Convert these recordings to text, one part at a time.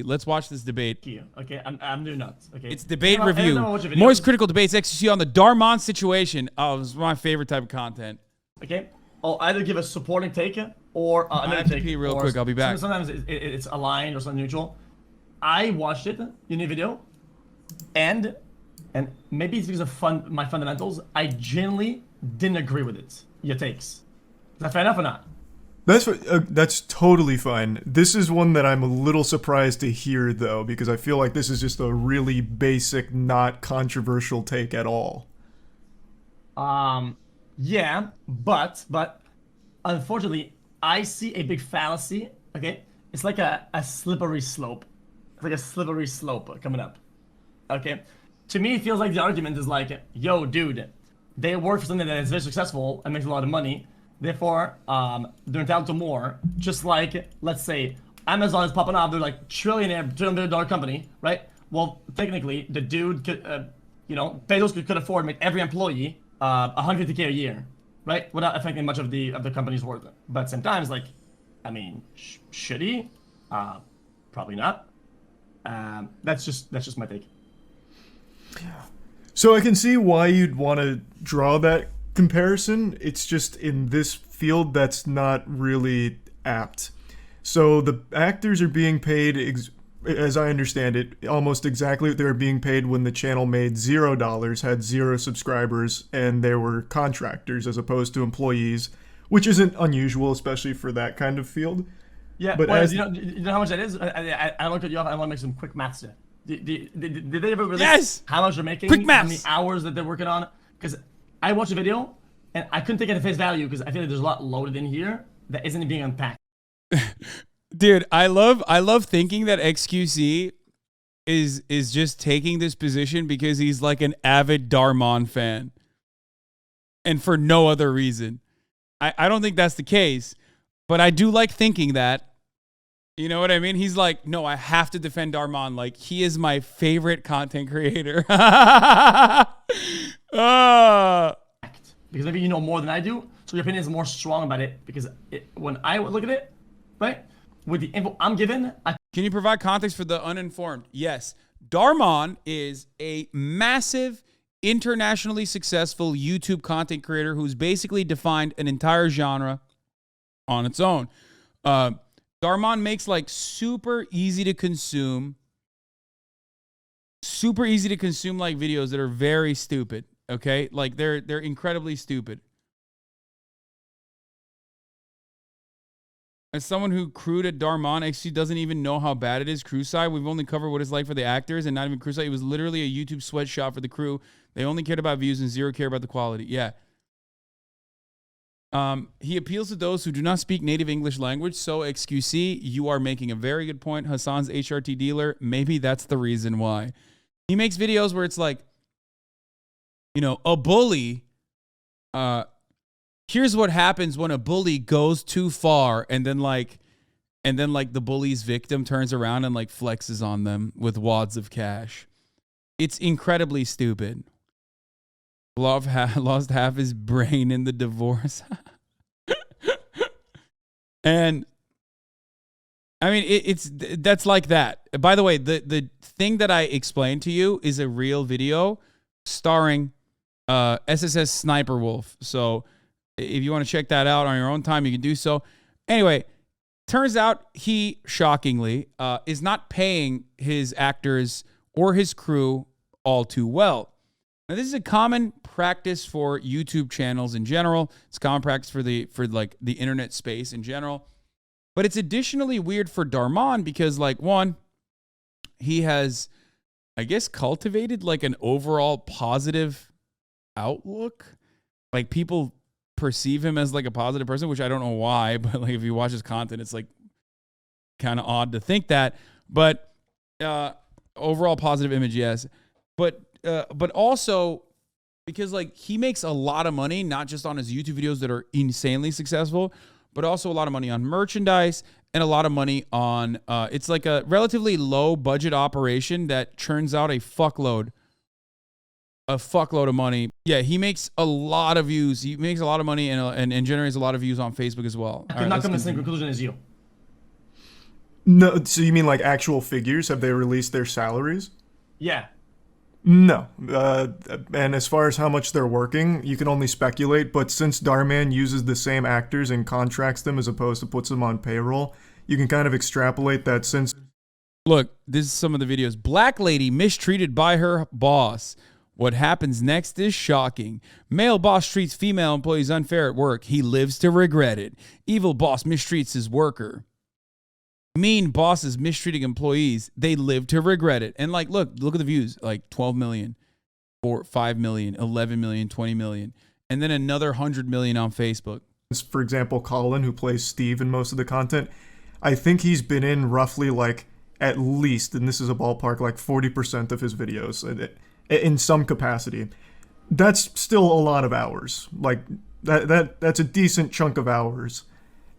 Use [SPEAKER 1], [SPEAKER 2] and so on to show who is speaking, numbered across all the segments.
[SPEAKER 1] Let's watch this debate.
[SPEAKER 2] Okay, I'm doing nuts. Okay,
[SPEAKER 1] it's debate review. MoistCr1tikal debates XQC on the DharMann situation. Oh, this is my favorite type of content.
[SPEAKER 2] Okay, I'll either give a supporting take or
[SPEAKER 1] I have to pee real quick. I'll be back.
[SPEAKER 2] Sometimes it's aligned or something neutral. I watched it, your new video, and maybe it's because of my fundamentals. I genuinely didn't agree with it. Your takes. Is that fair enough or not?
[SPEAKER 3] That's totally fine. This is one that I'm a little surprised to hear, though, because I feel like this is just a really basic, not controversial take at all.
[SPEAKER 2] Yeah, but unfortunately, I see a big fallacy. Okay, it's like a slippery slope. It's like a slippery slope coming up. Okay, to me, it feels like the argument is like, yo, dude, they work for something that is very successful and makes a lot of money. Therefore, they're entitled to more. Just like, let's say, Amazon is popping off. They're like $1 billion company, right? Well, technically, the dude could, Bezos could afford to make every employee $150K a year, right? Without affecting much of the company's worth. But at the same time, it's like, I mean, should he? Probably not. That's just my take.
[SPEAKER 3] So I can see why you'd want to draw that comparison. It's just in this field that's not really apt. So the actors are being paid, as I understand it, almost exactly what they were being paid when the channel made $0, had 0 subscribers, and they were contractors as opposed to employees, which isn't unusual, especially for that kind of field.
[SPEAKER 2] Yeah, but well, you know how much that is? I don't want to cut you off. I want to make some quick maths there. Did they ever release how much they're making?
[SPEAKER 1] Quick maths.
[SPEAKER 2] How many hours that they're working on? Because I watched a video and I couldn't take it at face value because I feel like there's a lot loaded in here that isn't being unpacked.
[SPEAKER 1] Dude, I love thinking that xQc is just taking this position because he's like an avid DharMann fan. And for no other reason. I don't think that's the case, but I do like thinking that. You know what I mean? He's like, no, I have to defend DharMann. Like, he is my favorite content creator.
[SPEAKER 2] Because maybe you know more than I do, so your opinion is more strong about it. Because when I look at it, right, with the info I'm given,
[SPEAKER 1] Can you provide context for the uninformed? Yes. DharMann is a massive, internationally successful YouTube content creator who's basically defined an entire genre on its own. DharMann makes like super easy to consume like videos that are very stupid. Okay, like they're incredibly stupid. As someone who crewed at DharMann, XQc doesn't even know how bad it is. Crew side, we've only covered what it's like for the actors, and not even crew side. It was literally a YouTube sweatshop for the crew. They only cared about views and 0 care about the quality. Yeah. He appeals to those who do not speak native English language. So xQc, you are making a very good point. Hasan's HRT dealer, maybe that's the reason why. He makes videos where it's like, you know, a bully. Here's what happens when a bully goes too far, and then the bully's victim turns around and like flexes on them with wads of cash. It's incredibly stupid. Lost half his brain in the divorce. And I mean, that's like that. By the way, the thing that I explained to you is a real video starring SSS Sniper Wolf. So if you want to check that out on your own time, you can do so. Anyway, turns out he, shockingly, is not paying his actors or his crew all too well. Now, this is a common practice for YouTube channels in general. It's common practice for the internet space in general. But it's additionally weird for DharMann because, like, one, he has, I guess, cultivated like an overall positive outlook. Like, people perceive him as like a positive person, which I don't know why, but like if you watch his content, it's like kind of odd to think that. But overall positive image, yes. But also because like he makes a lot of money, not just on his YouTube videos that are insanely successful, but also a lot of money on merchandise and a lot of money on, it's like a relatively low budget operation that churns out a fuckload of money. Yeah, he makes a lot of views. He makes a lot of money and generates a lot of views on Facebook as well.
[SPEAKER 2] I could not come to the same conclusion as you.
[SPEAKER 3] No, so you mean like actual figures? Have they released their salaries?
[SPEAKER 2] Yeah.
[SPEAKER 3] No. And as far as how much they're working, you can only speculate, but since DharMann uses the same actors and contracts them as opposed to puts them on payroll, you can kind of extrapolate that since...
[SPEAKER 1] Look, this is some of the videos. Black lady mistreated by her boss. What happens next is shocking. Male boss treats female employees unfair at work. He lives to regret it. Evil boss mistreats his worker. Mean bosses mistreating employees. They live to regret it. And like, look at the views. Like 12 million, 5 million, 11 million, 20 million. And then another 100 million on Facebook.
[SPEAKER 3] For example, Colin, who plays Steve in most of the content, I think he's been in roughly like at least, and this is a ballpark, like 40% of his videos in some capacity. That's still a lot of hours. Like that's a decent chunk of hours.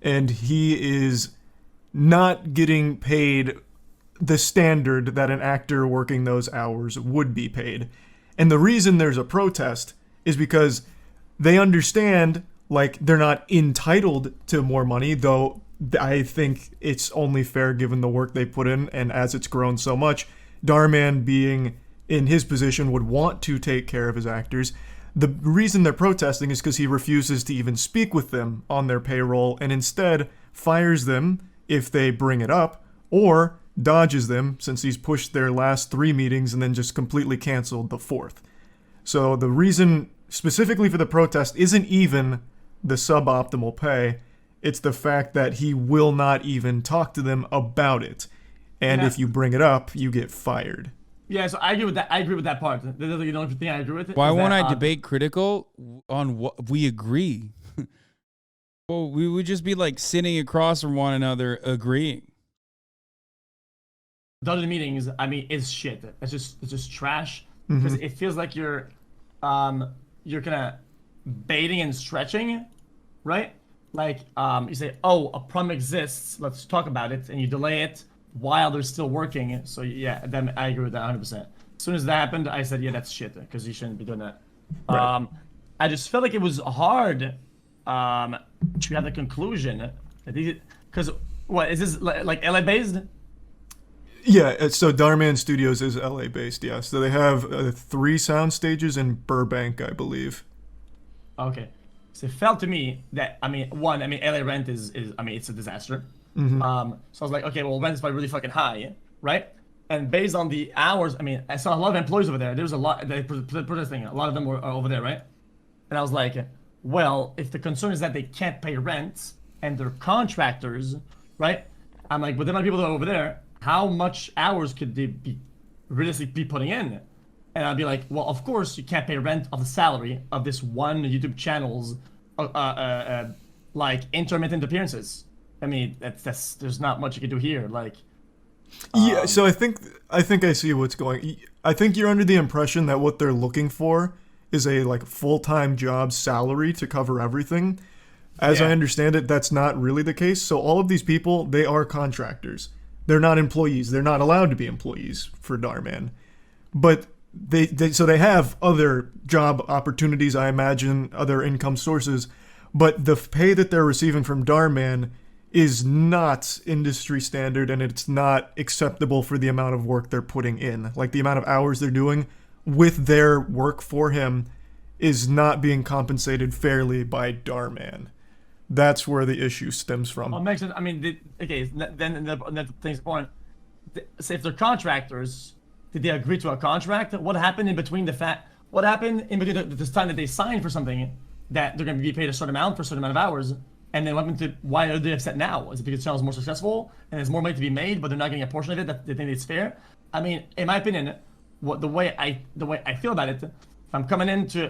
[SPEAKER 3] And he is not getting paid the standard that an actor working those hours would be paid. And the reason there's a protest is because they understand like they're not entitled to more money, though I think it's only fair given the work they put in, and as it's grown so much, DharMann being in his position would want to take care of his actors. The reason they're protesting is because he refuses to even speak with them on their payroll and instead fires them if they bring it up, or dodges them since he's pushed their last 3 meetings and then just completely canceled the 4th. So the reason specifically for the protest isn't even the suboptimal pay. It's the fact that he will not even talk to them about it. And if you bring it up, you get fired.
[SPEAKER 2] Yeah, so I agree with that. I agree with that part. The only thing I agree with.
[SPEAKER 1] Why won't I debate critical on what we agree? Well, we would just be like sitting across from one another agreeing.
[SPEAKER 2] The other meetings, I mean, it's shit. It's just trash. Because it feels like you're kind of baiting and stretching, right? Like, you say, oh, a problem exists, let's talk about it, and you delay it while they're still working. So, yeah, then I agree with that 100%. As soon as that happened, I said, yeah, that's shit, because you shouldn't be doing that. Right. I just felt like it was hard to have the conclusion. Because, what, is this, like LA-based?
[SPEAKER 3] Yeah, so DharMann Studios is LA-based, yeah. So they have 3 sound stages in Burbank, I believe.
[SPEAKER 2] Okay. So it felt to me that, LA rent is it's a disaster. So I was like, okay, well, rent is probably really fucking high, right? And based on the hours, I saw a lot of employees over there. There was a lot, they protesting, a lot of them were over there, right? And I was like, well, if the concern is that they can't pay rent and they're contractors, right? I'm like, but the amount of people that are over there, how much hours could they be realistically be putting in? And I'd be like, well, of course you can't pay rent of the salary of this one YouTube channel's like intermittent appearances. That's there's not much you can do here. Like,
[SPEAKER 3] yeah. So I think I see what's going. I think you're under the impression that what they're looking for is a like full-time job salary to cover everything. As I understand it, that's not really the case. So all of these people, they are contractors. They're not employees. They're not allowed to be employees for DharMann. But so they have other job opportunities, I imagine, other income sources, but the pay that they're receiving from DharMann is not industry standard, and it's not acceptable for the amount of work they're putting in. Like, the amount of hours they're doing with their work for him is not being compensated fairly by DharMann. That's where the issue stems from.
[SPEAKER 2] Well, it makes sense. Then the thing's point. So if they're contractors, did they agree to a contract? What happened in between this time that they signed for something that they're going to be paid a certain amount for a certain amount of hours? And then why are they upset now? Is it because the channel is more successful and there's more money to be made, but they're not getting a portion of it that they think it's fair? In my opinion, the way I feel about it, if I'm coming into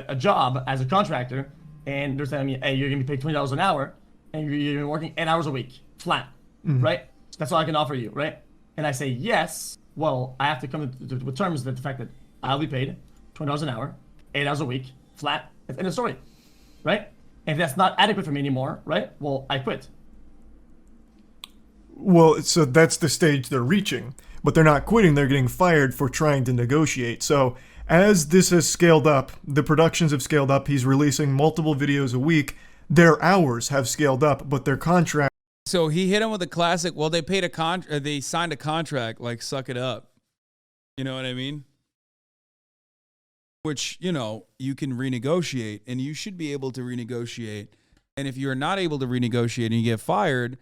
[SPEAKER 2] a job as a contractor and they're telling me, hey, you're going to be paid $20 an hour and you're working 8 hours a week, flat, right? So that's all I can offer you, right? And I say yes. Well, I have to come to terms with the fact that I'll be paid $20 an hour, 8 hours a week, flat. That's the end of the story, right? And if that's not adequate for me anymore, right? Well, I quit.
[SPEAKER 3] Well, so that's the stage they're reaching. But they're not quitting, they're getting fired for trying to negotiate. So as this has scaled up, the productions have scaled up, he's releasing multiple videos a week, their hours have scaled up, but their contract...
[SPEAKER 1] So he hit him with a classic. Well, they paid they signed a contract. Like, suck it up. You know what I mean? Which, you know, you can renegotiate, and you should be able to renegotiate. And if you're not able to renegotiate and you get fired,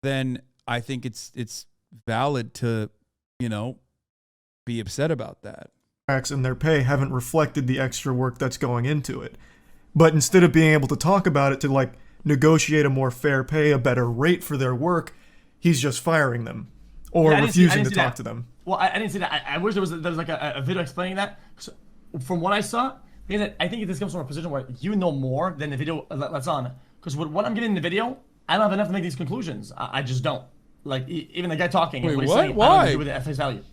[SPEAKER 1] then I think it's valid to, you know, be upset about that.
[SPEAKER 3] And their pay haven't reflected the extra work that's going into it. But instead of being able to talk about it to like negotiate a more fair pay, a better rate for their work, he's just firing them or refusing to talk to them.
[SPEAKER 2] Well, I didn't see that. I wish there was like a video explaining that. So, from what I saw, because I think this comes from a position where you know more than the video lets on. Because what I'm getting in the video, I don't have enough to make these conclusions. I just don't. Like, even the guy talking.
[SPEAKER 1] Wait,
[SPEAKER 2] what?
[SPEAKER 1] Saying,
[SPEAKER 2] Why? I don't agree
[SPEAKER 1] with
[SPEAKER 2] it at face value.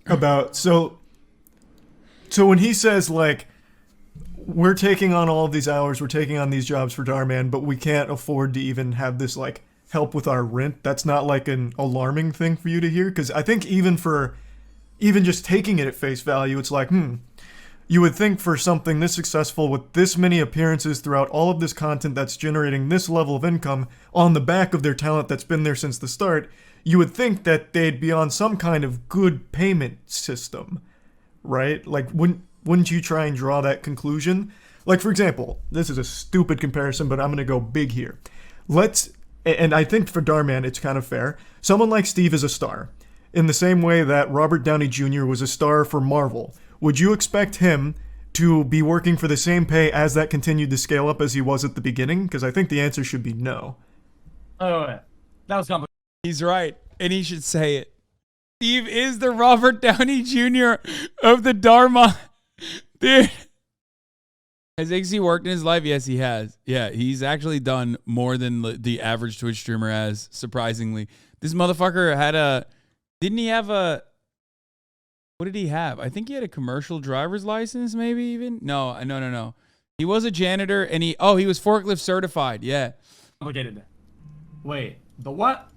[SPEAKER 3] About so when he says like, we're taking on all of these hours, we're taking on these jobs for DharMann, but we can't afford to even have this like help with our rent. That's not like an alarming thing for you to hear, because I think even just taking it at face value, it's like, you would think for something this successful with this many appearances throughout all of this content that's generating this level of income on the back of their talent that's been there since the start, you would think that they'd be on some kind of good payment system, right? Like, wouldn't you try and draw that conclusion? Like, for example, this is a stupid comparison, but I'm going to go big here. And I think for DharMann, it's kind of fair. Someone like Steve is a star. In the same way that Robert Downey Jr. was a star for Marvel. Would you expect him to be working for the same pay as that continued to scale up as he was at the beginning? Because I think the answer should be no.
[SPEAKER 2] Oh, yeah. That was complicated.
[SPEAKER 1] He's right, and he should say it. Steve is the Robert Downey Jr. of the DharMann. Dude. Has XQc worked in his life? Yes, he has. Yeah, he's actually done more than the average Twitch streamer has, surprisingly. This motherfucker had didn't he have what did he have? I think he had a commercial driver's license, maybe even? No. He was a janitor, and he was forklift certified, yeah.
[SPEAKER 2] Complicated. Wait, the what?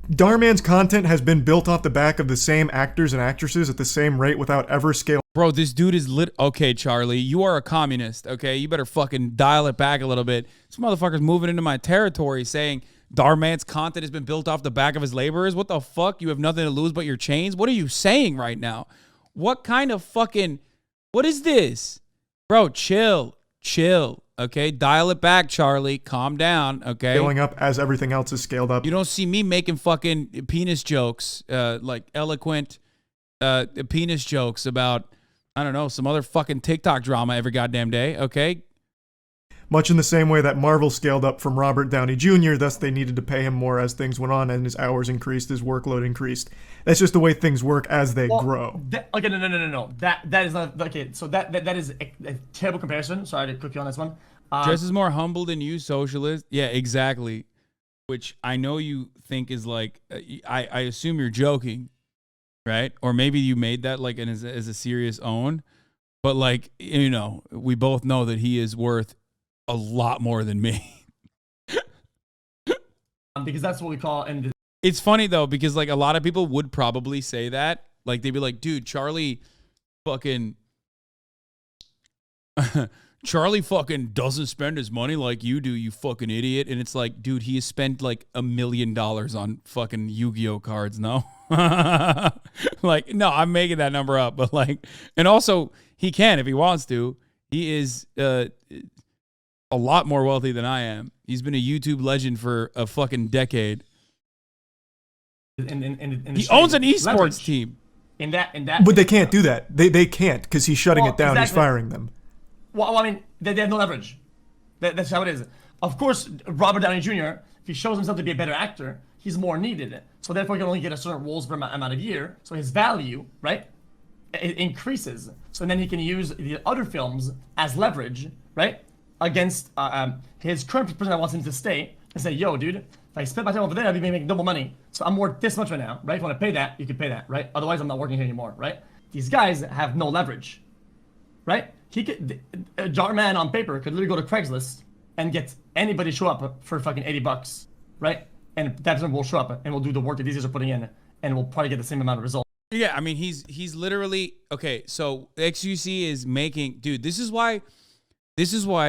[SPEAKER 3] DharMann's content has been built off the back of the same actors and actresses at the same rate without ever scaling.
[SPEAKER 1] Bro, this dude is Okay, Charlie, you are a communist, okay? You better fucking dial it back a little bit. This motherfucker's moving into my territory saying DharMann's content has been built off the back of his laborers. What the fuck? You have nothing to lose but your chains? What are you saying right now? What kind of fucking... What is this? Bro, chill. Okay, dial it back, Charlie. Calm down, okay?
[SPEAKER 3] Scaling up as everything else is scaled up.
[SPEAKER 1] You don't see me making fucking penis jokes, like eloquent penis jokes about, I don't know, some other fucking TikTok drama every goddamn day, okay?
[SPEAKER 3] Much in the same way that Marvel scaled up from Robert Downey Jr., thus they needed to pay him more as things went on and his hours increased, his workload increased. That's just the way things work as they grow.
[SPEAKER 2] Okay, no. That is not... Okay, so that is a terrible comparison. Sorry to cook you on this one.
[SPEAKER 1] Jess is more humble than you, socialist. Yeah, exactly. Which I know you think is like... I assume you're joking, right? Or maybe you made that like as a serious own. But like, you know, we both know that he is worth a lot more than me.
[SPEAKER 2] Because that's what we call...
[SPEAKER 1] It's funny though, because like a lot of people would probably say that. Like they'd be like, dude, Charlie fucking doesn't spend his money like you do, you fucking idiot. And it's like, dude, he has spent like $1 million on fucking Yu-Gi-Oh cards, no? Like, no, I'm making that number up, but like, and also he can if he wants to. He is a lot more wealthy than I am. He's been a YouTube legend for a fucking decade. He owns an esports team.
[SPEAKER 2] In that.
[SPEAKER 3] But they can't do that. They can't because he's shutting it down.
[SPEAKER 2] Exactly.
[SPEAKER 3] He's firing them.
[SPEAKER 2] Well, I mean, they have no leverage. That's how it is. Of course, Robert Downey Jr., if he shows himself to be a better actor, he's more needed. So therefore, he can only get a certain roles per amount of year. So his value, right, it increases. So then he can use the other films as leverage, right, against his current person that wants him to stay and say, yo, dude, if I spend my time over there, I'd be making double money. So I'm worth this much right now, right? If you want to pay that, you can pay that, right? Otherwise, I'm not working here anymore, right? These guys have no leverage, right? He could, DharMann on paper could literally go to Craigslist and get anybody show up for fucking $80, right? And that person will show up and will do the work that these guys are putting in, and will probably get the same amount of results.
[SPEAKER 1] Yeah, I mean, he's literally okay. So xQc is making, dude. This is why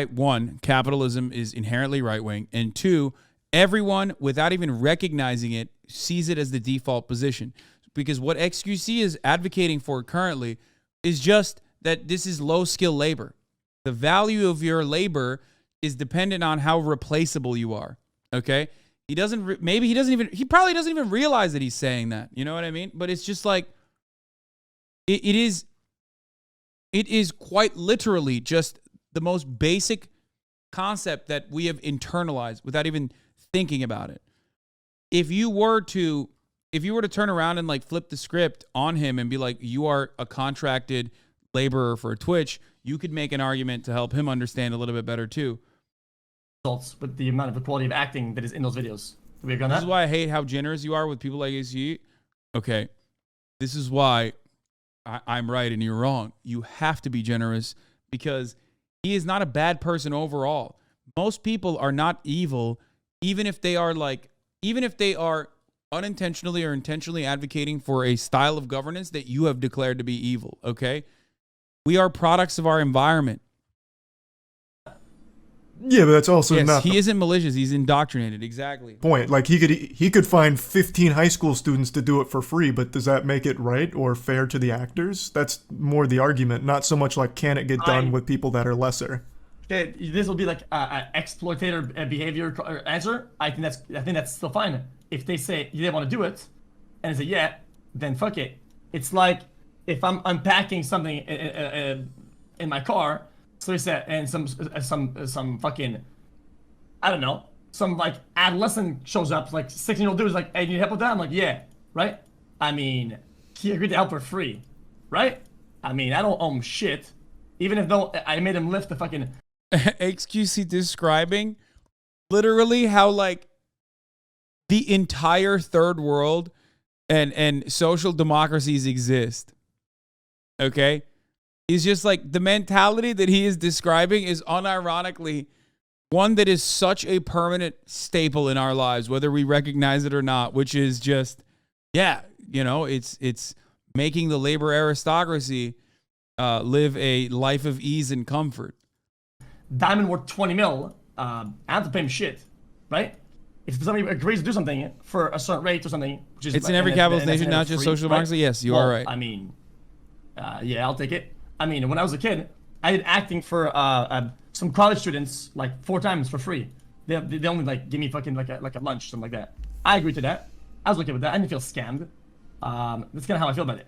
[SPEAKER 1] one, capitalism is inherently right wing, and two, everyone, without even recognizing it, sees it as the default position. Because what xQc is advocating for currently is just that this is low-skill labor. The value of your labor is dependent on how replaceable you are, okay? He probably doesn't even realize that he's saying that. You know what I mean? But it's just like, it is quite literally just the most basic concept that we have internalized without even thinking about it. If you were to turn around and like flip the script on him and be like, you are a contracted laborer for Twitch, you could make an argument to help him understand a little bit better too.
[SPEAKER 2] Results with the amount of the quality of acting that is in those videos.
[SPEAKER 1] This is why I hate how generous you are with people like you. Okay, this is why I'm right and you're wrong. You have to be generous because he is not a bad person overall. Most people are not evil, even if they are unintentionally or intentionally advocating for a style of governance that you have declared to be evil, okay? We are products of our environment.
[SPEAKER 3] Yeah, but that's also not
[SPEAKER 1] he isn't malicious. He's indoctrinated. Exactly.
[SPEAKER 3] Point. Like he could find 15 high school students to do it for free, but does that make it right or fair to the actors? That's more the argument, not so much like can it get done with people that are lesser.
[SPEAKER 2] Okay, this will be like an exploitator behavior answer. I think that's still fine. If they say they want to do it, and say yeah, then fuck it. It's like if I'm unpacking something in my car. So he said, and some fucking, I don't know, some like adolescent shows up, like 16-year-old dude is like, hey, you need help with that? I'm like, yeah, right? I mean, he agreed to help for free, right? I mean, I don't owe him shit. Even if though I made him lift the fucking...
[SPEAKER 1] xQc describing literally how like the entire third world and social democracies exist, okay? He's just like the mentality that he is describing is unironically one that is such a permanent staple in our lives, whether we recognize it or not, which is just, yeah, you know, it's making the labor aristocracy live a life of ease and comfort.
[SPEAKER 2] DharMann worth 20 mil, I have to pay him shit, right? If somebody agrees to do something for a certain rate or something, which is...
[SPEAKER 1] It's in every capitalist nation, not just social democracy. Yes, you are right.
[SPEAKER 2] I mean, yeah, I'll take it. I mean, when I was a kid, I did acting for some college students like 4 times for free. They only like give me fucking like a lunch, something like that. I agreed to that. I was okay with that. I didn't feel scammed. That's kind of how I feel about it.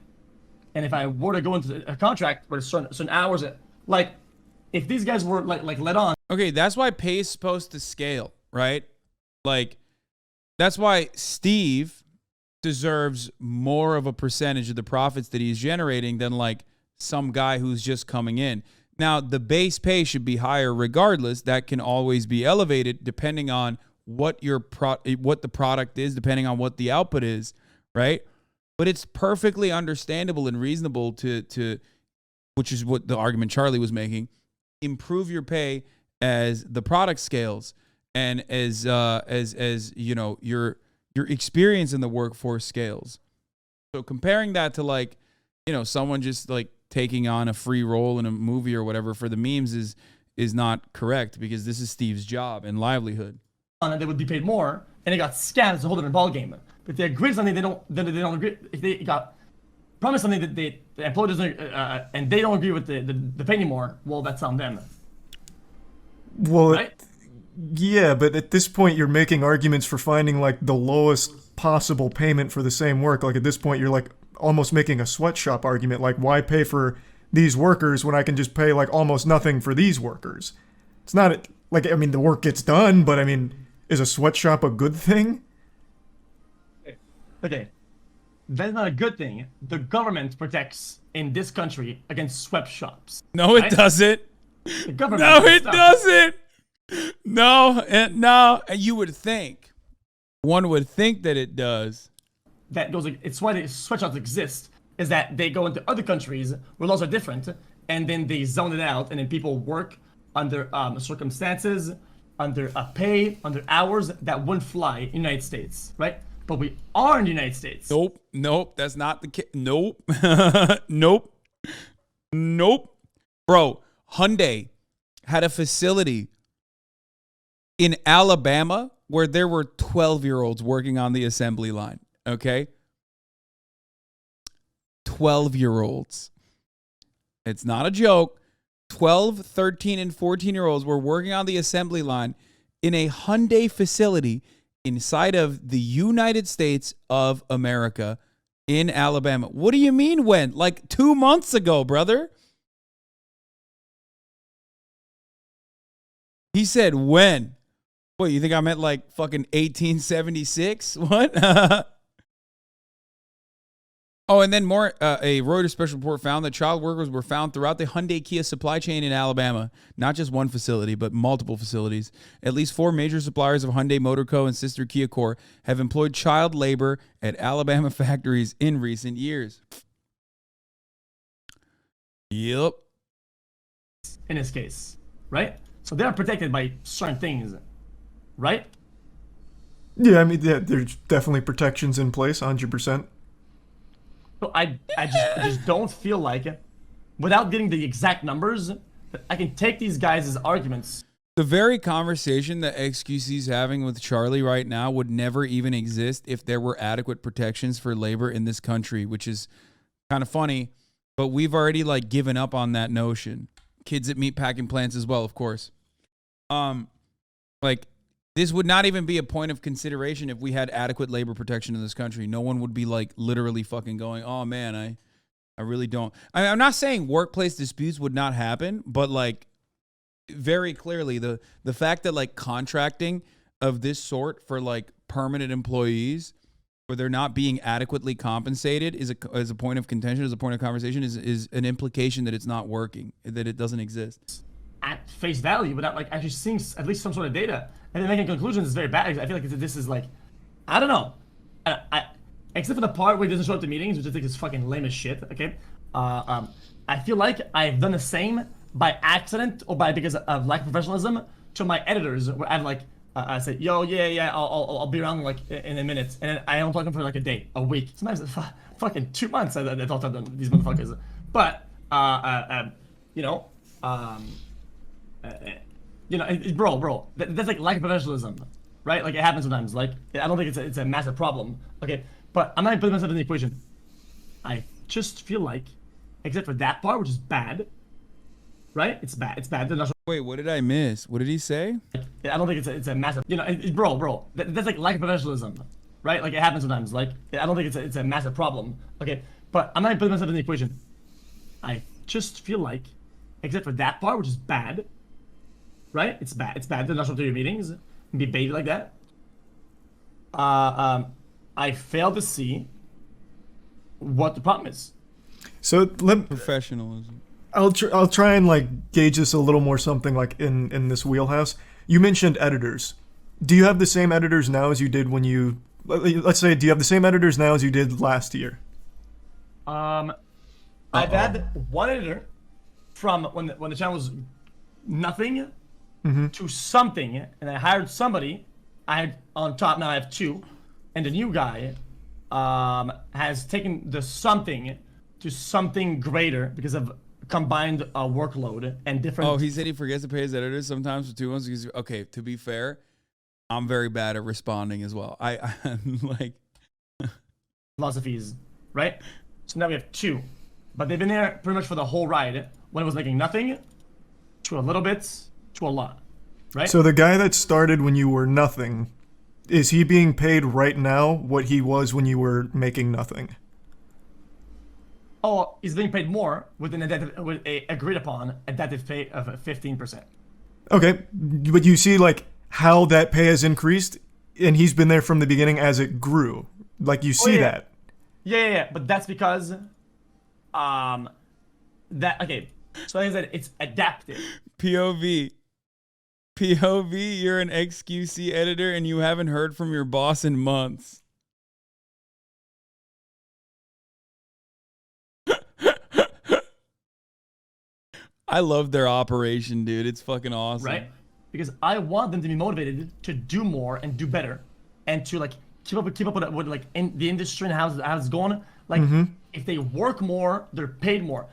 [SPEAKER 2] And if I were to go into a contract where certain hours, like if these guys were like let on.
[SPEAKER 1] Okay, that's why pay is supposed to scale, right? Like that's why Steve deserves more of a percentage of the profits that he's generating than like some guy who's just coming in. Now, the base pay should be higher regardless. That can always be elevated depending on what what the product is, depending on what the output is, right? But it's perfectly understandable and reasonable to which is what the argument Charlie was making, improve your pay as the product scales and as you know, your experience in the workforce scales. So comparing that to like, you know, someone just like taking on a free role in a movie or whatever for the memes is not correct because this is Steve's job and livelihood.
[SPEAKER 2] And they would be paid more, and they got scammed. It's a whole different ballgame. But they agree to something they don't agree. If they got promised something that the employer doesn't, and they don't agree with the pay anymore, well, that's on them.
[SPEAKER 3] Well,
[SPEAKER 2] right?
[SPEAKER 3] Yeah, but at this point, you're making arguments for finding like the lowest possible payment for the same work. Like at this point, you're like almost making a sweatshop argument, like why pay for these workers when I can just pay like almost nothing for these workers? It's not like, I mean, the work gets done, but I mean, is a sweatshop a good thing?
[SPEAKER 2] Okay, that's not a good thing. The government protects in this country against sweatshops.
[SPEAKER 1] No, it doesn't.
[SPEAKER 2] The government
[SPEAKER 1] no, it doesn't. No, you would think. One would think that it does.
[SPEAKER 2] It's why the sweatshops exist, is that they go into other countries where laws are different, and then they zone it out, and then people work under circumstances, under pay, under hours that wouldn't fly in the United States, right? But we are in the United States.
[SPEAKER 1] Nope, that's not the case. Nope, nope. Bro, Hyundai had a facility in Alabama where there were 12-year-olds working on the assembly line, okay? 12-year-olds. It's not a joke. 12, 13, and 14-year-olds were working on the assembly line in a Hyundai facility inside of the United States of America in Alabama. What do you mean when? Like 2 months ago, brother. He said when. What, you think I meant like fucking 1876? What? Oh, and then more, a Reuters special report found that child workers were found throughout the Hyundai Kia supply chain in Alabama. Not just one facility, but multiple facilities. At least 4 major suppliers of Hyundai Motor Co. and sister Kia Core have employed child labor at Alabama factories in recent years. Yep.
[SPEAKER 2] In this case, right? So they are protected by certain things, right?
[SPEAKER 3] Yeah, I mean, yeah, there's definitely protections in place, 100%.
[SPEAKER 2] So I just don't feel like, without getting the exact numbers, that I can take these guys' arguments.
[SPEAKER 1] The very conversation that xQc is having with Charlie right now would never even exist if there were adequate protections for labor in this country, which is kind of funny, but we've already like given up on that notion. Kids at meatpacking plants as well, of course. Like, this would not even be a point of consideration if we had adequate labor protection in this country. No one would be like literally fucking going, oh man, I really don't. I'm not saying workplace disputes would not happen, but like very clearly the fact that like contracting of this sort for like permanent employees where they're not being adequately compensated is a point of contention, is a point of conversation, is an implication that it's not working, that it doesn't exist.
[SPEAKER 2] At face value, without like actually seeing at least some sort of data, and then making conclusions is very bad. I feel like this is like, I don't know. I except for the part where he doesn't show up to meetings, which I think is fucking lame as shit. Okay, I feel like I've done the same by accident or because of lack of professionalism to my editors, where I'm like, I say, yo, yeah, I'll be around like in a minute, and then I don't talk to them for like a day, a week, sometimes fucking 2 months. I talk to them, these motherfuckers, but bro, that's like lack of professionalism, right? Like it happens sometimes. Like I don't think it's a massive problem. Okay, but I'm not putting myself in the equation. I just feel like, except for that part, which is bad, right? It's bad. It's bad.
[SPEAKER 1] Wait, what did I miss? What did he say?
[SPEAKER 2] I don't think it's a massive. Bro, that's like lack of professionalism, right? Like it happens sometimes. Like I don't think it's a massive problem. Okay, but I'm not putting myself in the equation. I just feel like, except for that part, which is bad. Right? It's bad. It's bad to not show up to your meetings and be baited like that. I fail to see what the problem is.
[SPEAKER 3] So
[SPEAKER 1] Professionalism.
[SPEAKER 3] I'll try and like gauge this a little more something like in this wheelhouse. You mentioned editors. Do you have the same editors now as you did when you, let's say, do you have the same editors now as you did last year?
[SPEAKER 2] I've had one editor from when the channel was nothing to something, and I hired somebody. I had on top, now I have 2, and the new guy has taken the something to something greater because of combined workload and different.
[SPEAKER 1] Oh, he said he forgets to pay his editors sometimes for 2 months. Because, okay, to be fair, I'm very bad at responding as well. I like
[SPEAKER 2] philosophies, right? So now we have 2, but they've been there pretty much for the whole ride. When it was making nothing, to a little bit, to a lot, right?
[SPEAKER 3] So the guy that started when you were nothing, is he being paid right now what he was when you were making nothing?
[SPEAKER 2] Oh, he's being paid more with a agreed upon adaptive pay of 15%.
[SPEAKER 3] Okay, but you see like how that pay has increased, and he's been there from the beginning as it grew. Like you see that.
[SPEAKER 2] Yeah, but that's because okay. So like I said, it's adaptive.
[SPEAKER 1] POV, you're an xQc editor and you haven't heard from your boss in months. I love their operation, dude. It's fucking awesome.
[SPEAKER 2] Right? Because I want them to be motivated to do more and do better, and to like keep up with like in the industry and how it's going. Like if they work more, they're paid more.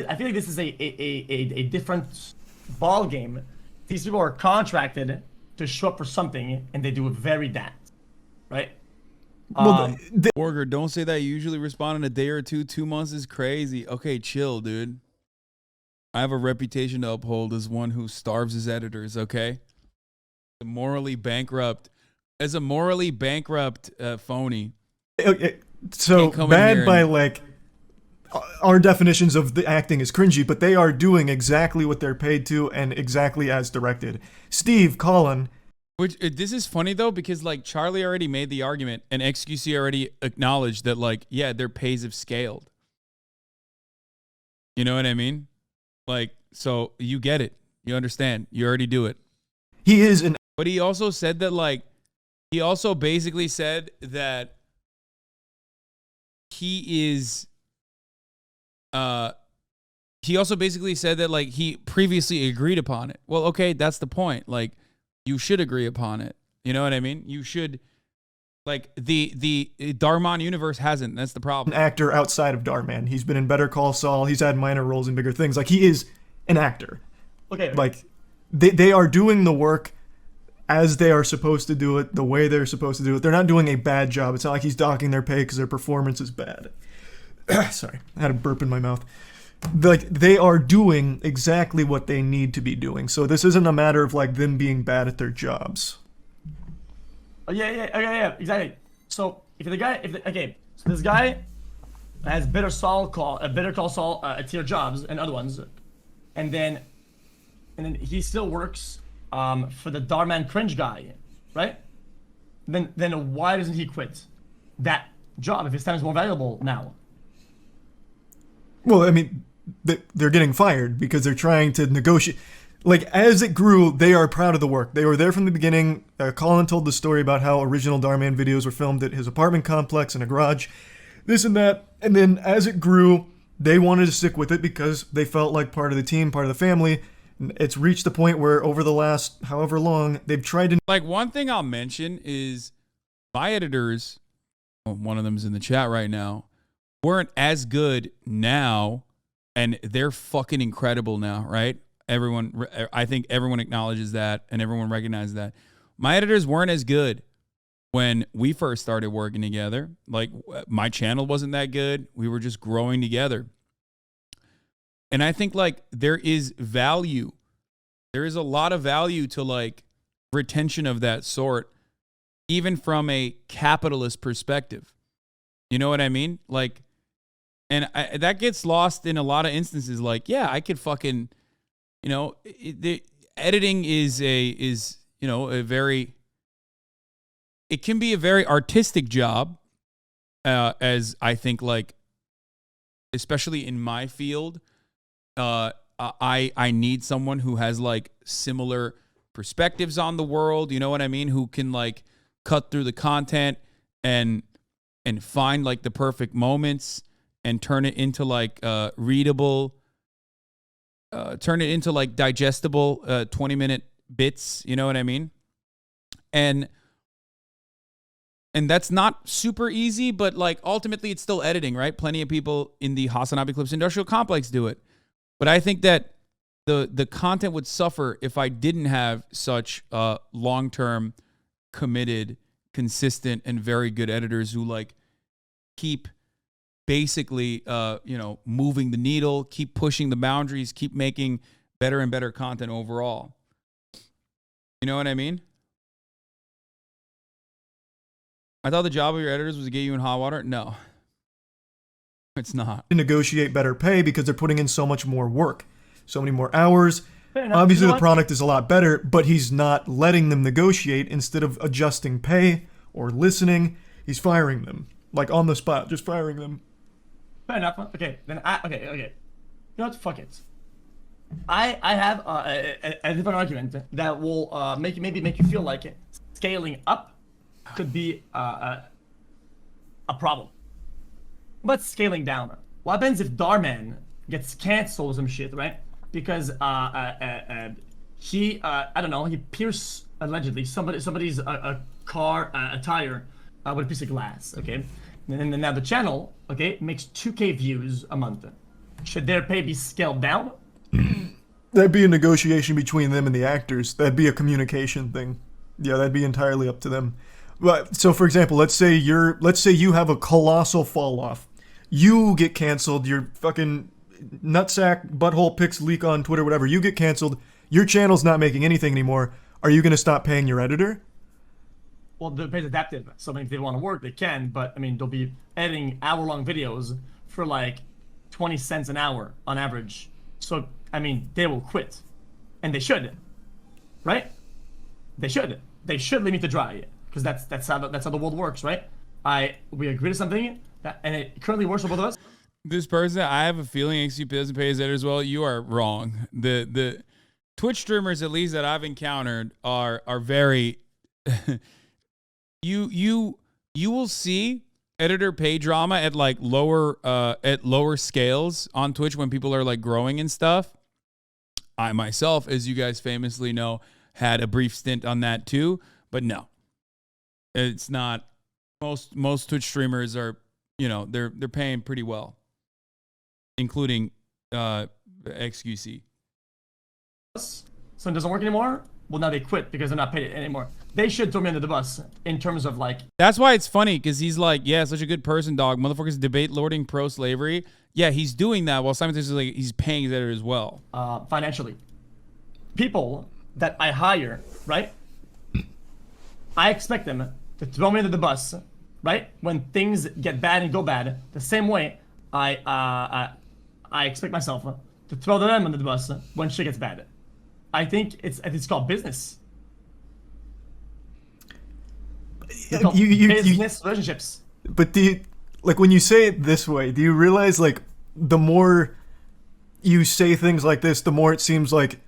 [SPEAKER 2] I feel like this is a different ball game. These people are contracted to show up for something and they do it very bad, right?
[SPEAKER 3] Well,
[SPEAKER 1] Borger, don't say that. You usually respond in a day or two. 2 months is crazy. Okay, chill, dude. I have a reputation to uphold as one who starves his editors, okay? Morally bankrupt. As a morally bankrupt phony.
[SPEAKER 3] okay, so
[SPEAKER 1] come in
[SPEAKER 3] bad
[SPEAKER 1] here
[SPEAKER 3] by
[SPEAKER 1] and-
[SPEAKER 3] like our definitions of the acting is cringy, but they are doing exactly what they're paid to and exactly as directed. Steve, Colin,
[SPEAKER 1] Which this is funny though, because like Charlie already made the argument and xQc already acknowledged that like, yeah, their pays have scaled. You know what I mean? Like, so you get it. You understand. You already do it.
[SPEAKER 3] he is an
[SPEAKER 1] But he also said that like, he also basically said that he is, he also basically said that like he previously agreed upon it. Well, okay, that's the point. Like, you should agree upon it. You know what I mean? You should, like, the DharMann universe hasn't. That's the problem.
[SPEAKER 3] actor outside of DharMann. He's been in Better Call Saul. He's had minor roles in bigger things. Like, he is an actor.
[SPEAKER 2] Okay.
[SPEAKER 3] Like, they are doing the work as they are supposed to do it, the way they're supposed to do it. They're not doing a bad job. It's not like he's docking their pay because their performance is bad. Sorry, I had a burp in my mouth. Like, they are doing exactly what they need to be doing. So this isn't a matter of like them being bad at their jobs.
[SPEAKER 2] Yeah, exactly. So if the guy, so this guy has Better Call Saul tier jobs and other ones, and then he still works for the DharMann cringe guy, right? Then why doesn't he quit that job if his time is more valuable now?
[SPEAKER 3] Well, I mean, they're getting fired because they're trying to negotiate. Like, as it grew, they are proud of the work. They were there from the beginning. Colin told the story about how original DharMann videos were filmed at his apartment complex in a garage, this and that. And then as it grew, they wanted to stick with it because they felt like part of the team, part of the family. It's reached the point where over the last however long, they've tried to...
[SPEAKER 1] Like, one thing I'll mention is my editors, well, one of them is in the chat right now, weren't as good now, and they're fucking incredible now, right? I think everyone acknowledges that and everyone recognizes that. My editors weren't as good when we first started working together. Like, my channel wasn't that good. We were just growing together. And I think like there is value. There is a lot of value to like retention of that sort, even from a capitalist perspective. You know what I mean? Like, and that gets lost in a lot of instances. Like, yeah, I could fucking, you know, the editing is you know, it can be a very artistic job, as I think, like, especially in my field, I need someone who has like similar perspectives on the world. You know what I mean? Who can like cut through the content and find like the perfect moments and turn it into like readable, turn it into like digestible 20-minute bits. You know what I mean? And that's not super easy, but like ultimately it's still editing, right? Plenty of people in the HasanAbi Clips Industrial Complex do it. But I think that the content would suffer if I didn't have such long-term, committed, consistent, and very good editors who like keep basically you know, moving the needle, keep pushing the boundaries, keep making better and better content overall. You know what I mean? I thought the job of your editors was to get you in hot water. No, it's not.
[SPEAKER 3] negotiate better pay because they're putting in so much more work, so many more hours.
[SPEAKER 2] enough.
[SPEAKER 3] Obviously,
[SPEAKER 2] You know
[SPEAKER 3] the
[SPEAKER 2] what?
[SPEAKER 3] product is a lot better, but he's not letting them negotiate. Instead of adjusting pay or listening, he's firing them, like on the spot, just firing them.
[SPEAKER 2] Fair enough. Okay, then okay. You know what? Fuck it. I have a different argument that will maybe make you feel like scaling up could be a problem. But scaling down. What happens if DharMann gets canceled or some shit, right? Because he I don't know, he pierced allegedly somebody's car a tire with a piece of glass, okay? And then now the channel, okay, makes 2K views a month. Should their pay be scaled down?
[SPEAKER 3] That'd be a negotiation between them and the actors. That'd be a communication thing. Yeah, that'd be entirely up to them. But so, for example, let's say you have a colossal fall off. You get canceled. Your fucking nutsack butthole pics leak on Twitter, whatever. You get canceled. Your channel's not making anything anymore. Are you going to stop paying your editor?
[SPEAKER 2] Well, the pay's adaptive. So I mean, if they want to work, they can. But I mean, they'll be editing hour-long videos for like 20 cents an hour on average. So I mean, they will quit, and they should, right? They should. They should leave me to dry, because that's how the world works, right? We agree to something, and it currently works for both of us.
[SPEAKER 1] This person, I have a feeling xQc doesn't pay his editor as well. You are wrong. The Twitch streamers, at least that I've encountered, are very. you will see editor pay drama at like lower scales on Twitch when people are like growing and stuff. I myself, as you guys famously know, had a brief stint on that too, but no, it's not. Most Twitch streamers are, they're paying pretty well, including xQc.
[SPEAKER 2] So it doesn't work anymore. Well, now they quit because they're not paid anymore. They should throw me under the bus in terms of like.
[SPEAKER 1] That's why it's funny, because he's like, yeah, such a good person, dog. Motherfuckers debate lording pro-slavery. Yeah, he's doing that while simultaneously he's paying his editor as well.
[SPEAKER 2] Financially, people that I hire, right? I expect them to throw me under the bus, right? When things get bad and go bad, the same way I expect myself to throw them under the bus when shit gets bad. I think it's called business. It's called business relationships.
[SPEAKER 3] But when you say it this way, do you realize like the more you say things like this, the more it seems like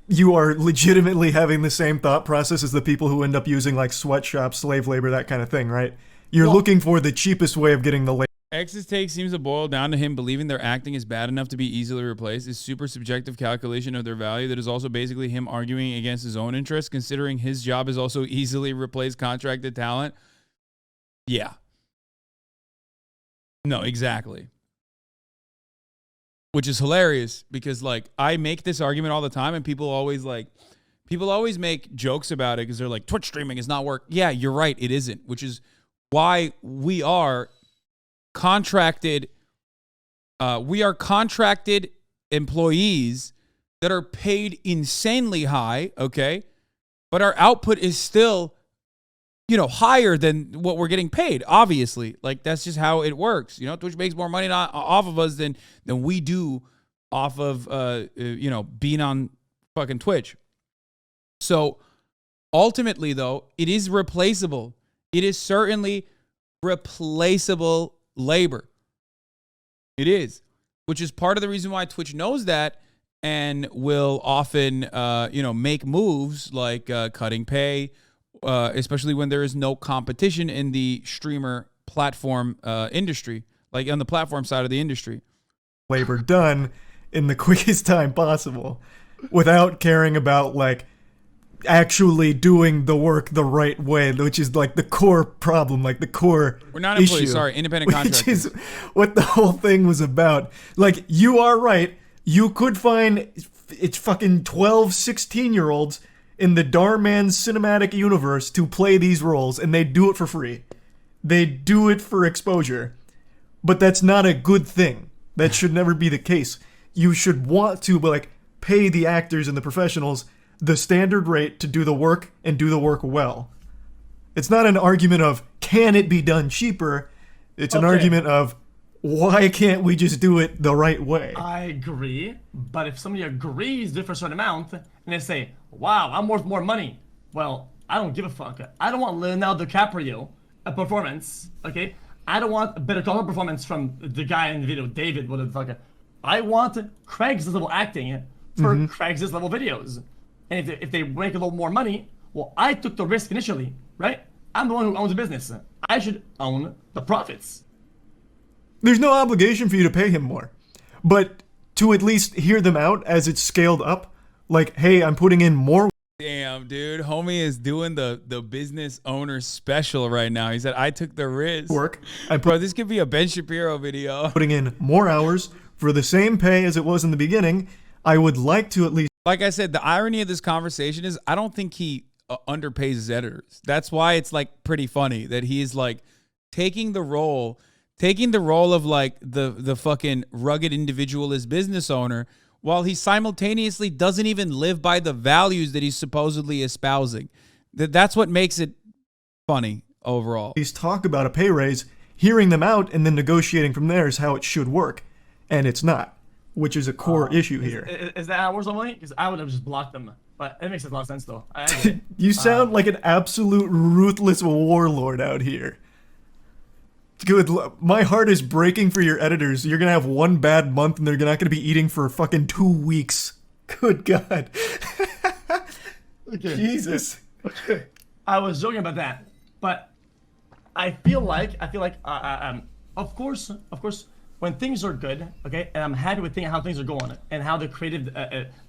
[SPEAKER 3] you are legitimately having the same thought process as the people who end up using like sweatshops, slave labor, that kind of thing, right? You're looking for the cheapest way of getting the labor.
[SPEAKER 1] X's take seems to boil down to him believing their acting is bad enough to be easily replaced. His super subjective calculation of their value that is also basically him arguing against his own interests, considering his job is also easily replace contracted talent. Yeah. No, exactly. Which is hilarious, because like I make this argument all the time and people always make jokes about it because they're like, Twitch streaming is not work. Yeah, you're right. It isn't, which is why we are contracted employees that are paid insanely high, okay? But our output is still, higher than what we're getting paid, obviously. Like, that's just how it works. Twitch makes more money off of us than we do off of, being on fucking Twitch. So, ultimately, though, it is replaceable. It is certainly replaceable labor. It is, which is part of the reason why Twitch knows that and will often, make moves like cutting pay, especially when there is no competition in the streamer platform industry, like on the platform side of the industry.
[SPEAKER 3] Labor done in the quickest time possible without caring about like actually doing the work the right way, which is like the core problem, like the core
[SPEAKER 1] We're not employees,
[SPEAKER 3] issue,
[SPEAKER 1] sorry, independent contractors.
[SPEAKER 3] Which is what the whole thing was about. Like, you are right. You could find it's fucking 12, 16-year-olds in the DharMann cinematic universe to play these roles, and they do it for free. They do it for exposure. But that's not a good thing. That should never be the case. You should want to like pay the actors and the professionals the standard rate to do the work and do the work well. It's not an argument of can it be done cheaper? It's an argument of why can't we just do it the right way?
[SPEAKER 2] I agree, but if somebody agrees to it for a certain amount and they say, wow, I'm worth more money, well, I don't give a fuck. I don't want Leonardo DiCaprio a performance, okay? I don't want a better call performance from the guy in the video, David, whatever the fuck. I want Craig's level acting for Craig's level videos. And if they make a little more money, well, I took the risk initially, right? I'm the one who owns the business. I should own the profits.
[SPEAKER 3] There's no obligation for you to pay him more. But to at least hear them out as it's scaled up, like, hey, I'm putting in more.
[SPEAKER 1] Damn, dude. Homie is doing the business owner special right now. He said, I took the risk.
[SPEAKER 3] Work.
[SPEAKER 1] Bro, this could be a Ben Shapiro video.
[SPEAKER 3] Putting in more hours for the same pay as it was in the beginning. I would like to at least.
[SPEAKER 1] Like I said, the irony of this conversation is I don't think he underpays his editors. That's why it's like pretty funny that he's like taking the role of like the fucking rugged individualist business owner, while he simultaneously doesn't even live by the values that he's supposedly espousing. That's what makes it funny overall.
[SPEAKER 3] He's talk about a pay raise, hearing them out, and then negotiating from there is how it should work, and it's not, which is a core issue here.
[SPEAKER 2] Is that hours only? Because I would have just blocked them. But it makes a lot of sense, though.
[SPEAKER 3] You sound like an absolute ruthless warlord out here. Good. My heart is breaking for your editors. You're gonna have one bad month, and they're not gonna be eating for fucking 2 weeks. Good God.
[SPEAKER 2] Okay.
[SPEAKER 3] Jesus.
[SPEAKER 2] Okay. I was joking about that, but I feel like, of course, when things are good, okay, and I'm happy with how things are going and how the creative,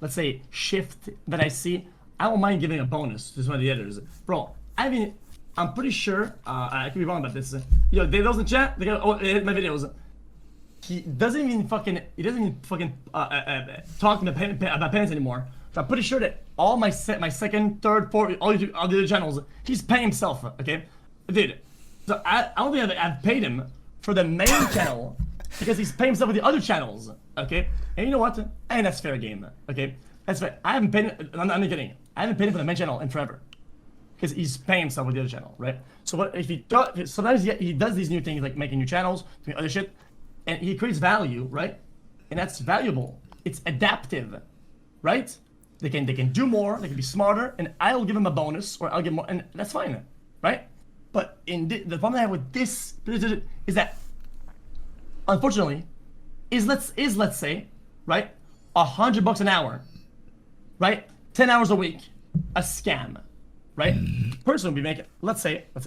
[SPEAKER 2] let's say, shift that I see, I don't mind giving a bonus to some of the editors. Bro, I mean, I'm pretty sure, I could be wrong about this. Yo, they those in chat, they got my videos. He doesn't even fucking talk about pennies anymore. So I'm pretty sure that all my second, third, fourth, all the other channels, he's paying himself, okay? Dude, so I don't think I've paid him for the main channel because he's paying himself with the other channels, okay? And you know what? And that's fair game, okay? That's fair. I haven't paid him, I'm not kidding. I haven't paid him for the main channel in forever. Because he's paying himself with the other channel, right? So what if he does, sometimes he does these new things like making new channels, doing other shit, and he creates value, right? And that's valuable. It's adaptive, right? They can do more, they can be smarter, and I'll give him a bonus, or I'll give more, and that's fine, right? But the problem I have with this is that, unfortunately, let's say, right, $100 an hour, right, 10 hours a week, a scam, right? Person would be making, let's say, no,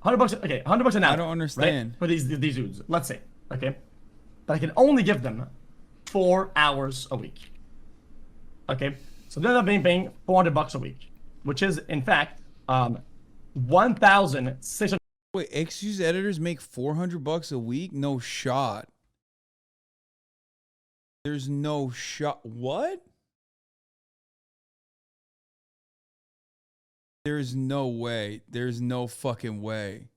[SPEAKER 2] $100, okay, $100 an hour.
[SPEAKER 1] I don't understand.
[SPEAKER 2] Right, for these dudes, let's say, okay, but I can only give them 4 hours a week. Okay, so they're paying $400 a week, which is in fact 1,600.
[SPEAKER 1] Wait, xQc editors make $400 a week? No shot. There's no shot. What? There's no way. There's no fucking way.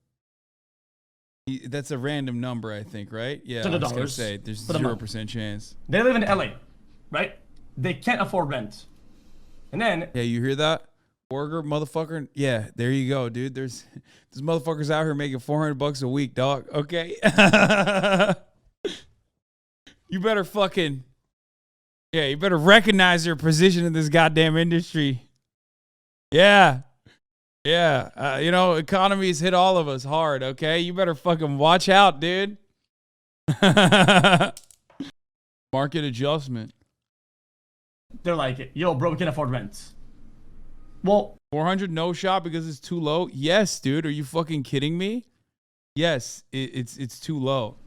[SPEAKER 1] That's a random number, I think, right? Yeah, I was gonna say there's 0% chance.
[SPEAKER 2] They live in LA, right? They can't afford rent. And then
[SPEAKER 1] yeah, you hear that? Burger motherfucker. Yeah, there you go, dude. There's motherfuckers out here making $400 a week, dog. Okay. You better fucking you better recognize your position in this goddamn industry. Yeah. Yeah. You know, economies hit all of us hard, okay? You better fucking watch out, dude. Market adjustment.
[SPEAKER 2] They're like, yo, bro, we can't afford rent. Well,
[SPEAKER 1] 400 no shot because it's too low. Yes, dude. Are you fucking kidding me? Yes, it's too low.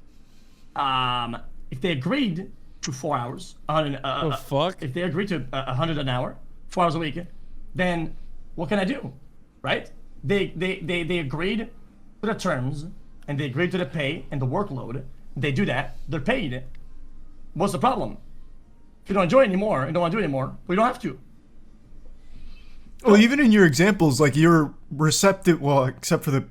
[SPEAKER 2] If they agreed to 4 hours,
[SPEAKER 1] fuck.
[SPEAKER 2] If they agreed to 100 an hour, 4 hours a week, then what can I do, right? They agreed to the terms and they agreed to the pay and the workload. They do that. They're paid. What's the problem? If you don't enjoy it anymore and don't want to do it anymore, we don't have to.
[SPEAKER 3] Well, even in your examples, like you're receptive. Well, except for the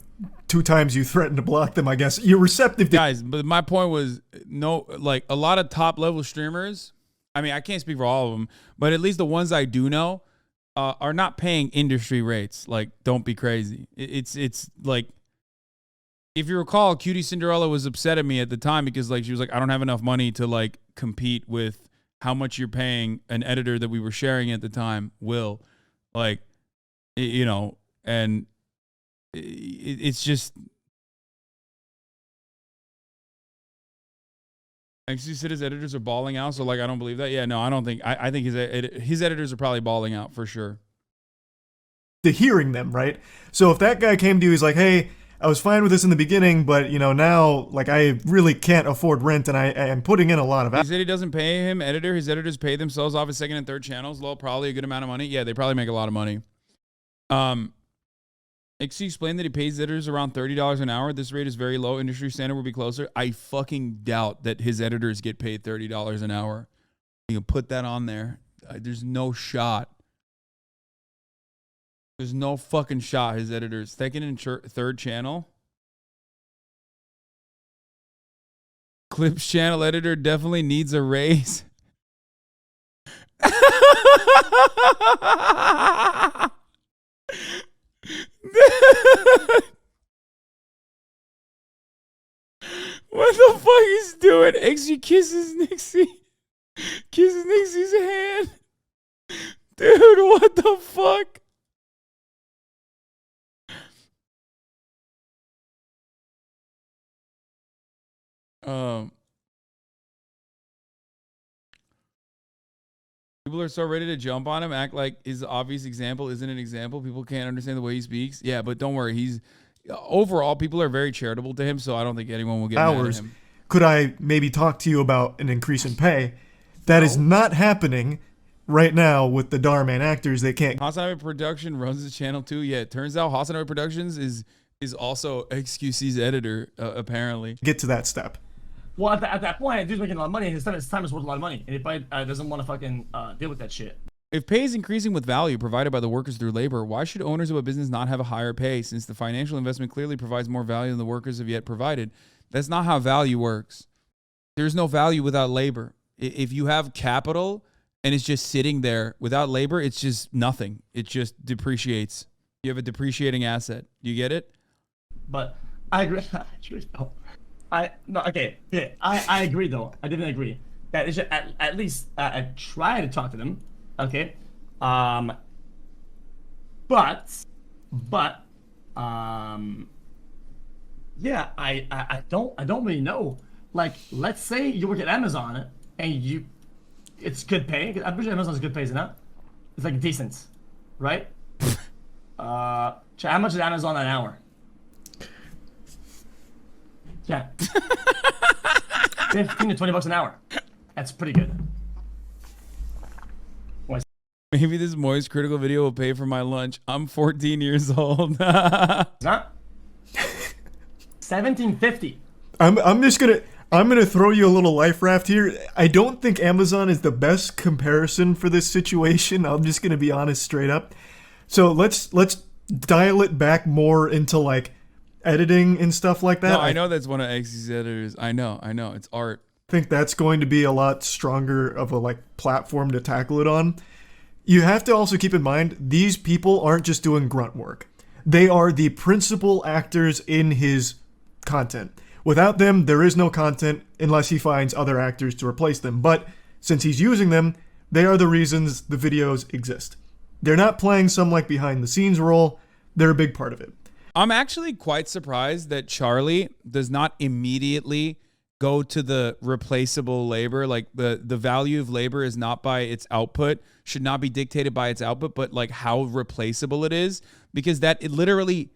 [SPEAKER 3] 2 times you threatened to block them, I guess you're receptive to.
[SPEAKER 1] Guys, but my point was like a lot of top level streamers. I mean, I can't speak for all of them, but at least the ones I do know are not paying industry rates. Like, don't be crazy. It's like, if you recall, Cutie Cinderella was upset at me at the time because like she was like, I don't have enough money to like compete with how much you're paying an editor that we were sharing at the time, Will. Like, you know, and it's just. Actually, said his editors are balling out, so like I don't believe that. Yeah, no, I don't think. I think his editors are probably balling out for sure.
[SPEAKER 3] To hearing them, right? So if that guy came to you, he's like, "Hey, I was fine with this in the beginning, but you know now, like I really can't afford rent, and I am putting in a lot of."
[SPEAKER 1] He said he doesn't pay him editor. His editors pay themselves off his second and third channels. Low, probably a good amount of money. Yeah, they probably make a lot of money. XC explained that he pays editors around $30 an hour. This rate is very low. Industry standard will be closer. I fucking doubt that his editors get paid $30 an hour. You can put that on there. There's no shot. There's no fucking shot his editor's second and third channel. Clips channel editor definitely needs a raise. What the fuck is doing? XG kisses Nixie. Kisses Nixie's hand. Dude, what the fuck? People are so ready to jump on him, act like his obvious example isn't an example. People can't understand the way he speaks. Yeah, but don't worry. He's overall, people are very charitable to him, so I don't think anyone will get mad at him.
[SPEAKER 3] Could I maybe talk to you about an increase in pay? That is not happening right now with the DharMann actors. They can't.
[SPEAKER 1] HasanAbi Production runs his channel too. Yeah, it turns out HasanAbi Productions is also xQc's editor, apparently.
[SPEAKER 3] Get to that step.
[SPEAKER 2] Well, at that point, dude's making a lot of money, and his time is worth a lot of money, and he probably doesn't want to fucking deal with that shit.
[SPEAKER 1] If pay is increasing with value provided by the workers through labor, why should owners of a business not have a higher pay, since the financial investment clearly provides more value than the workers have yet provided? That's not how value works. There's no value without labor. If you have capital and it's just sitting there without labor, it's just nothing. It just depreciates. You have a depreciating asset. You get it?
[SPEAKER 2] But I agree. I agree though. I didn't agree. That is at least I try to talk to them. Okay. But yeah, I don't really know. Like, let's say you work at Amazon and it's good pay. I'm pretty sure Amazon's good pay, isn't it? It's like decent, right? How much is Amazon an hour? Yeah. 15 to 20 bucks an hour. That's pretty good.
[SPEAKER 1] Maybe this MoistCr1tikal video will pay for my lunch. I'm 14 years old.
[SPEAKER 2] Not 1750.
[SPEAKER 3] I'm gonna throw you a little life raft here. I don't think Amazon is the best comparison for this situation. I'm just gonna be honest straight up. So let's dial it back more into like editing and stuff like that.
[SPEAKER 1] No, I know that's one of X's editors. I know. It's art.
[SPEAKER 3] I think that's going to be a lot stronger of a like platform to tackle it on. You have to also keep in mind, these people aren't just doing grunt work. They are the principal actors in his content. Without them, there is no content unless he finds other actors to replace them. But since he's using them, they are the reasons the videos exist. They're not playing some like behind the scenes role. They're a big part of it.
[SPEAKER 1] I'm actually quite surprised that Charlie does not immediately go to the replaceable labor. Like the value of labor is not by its output, should not be dictated by its output, but like how replaceable it is, because it literally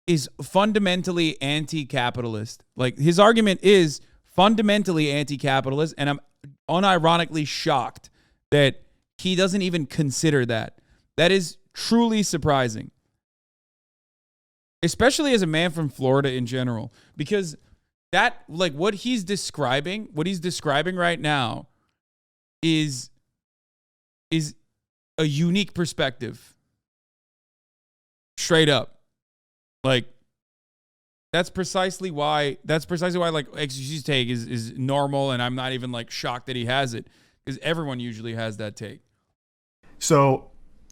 [SPEAKER 1] is fundamentally anti-capitalist. Like his argument is fundamentally anti-capitalist, and I'm unironically shocked that he doesn't even consider that. That is truly surprising. Especially as a man from Florida in general, because that, like, what he's describing right now is a unique perspective. Straight up. Like, that's precisely why like xQc's take is normal, and I'm not even like shocked that he has it, because everyone usually has that take.
[SPEAKER 3] So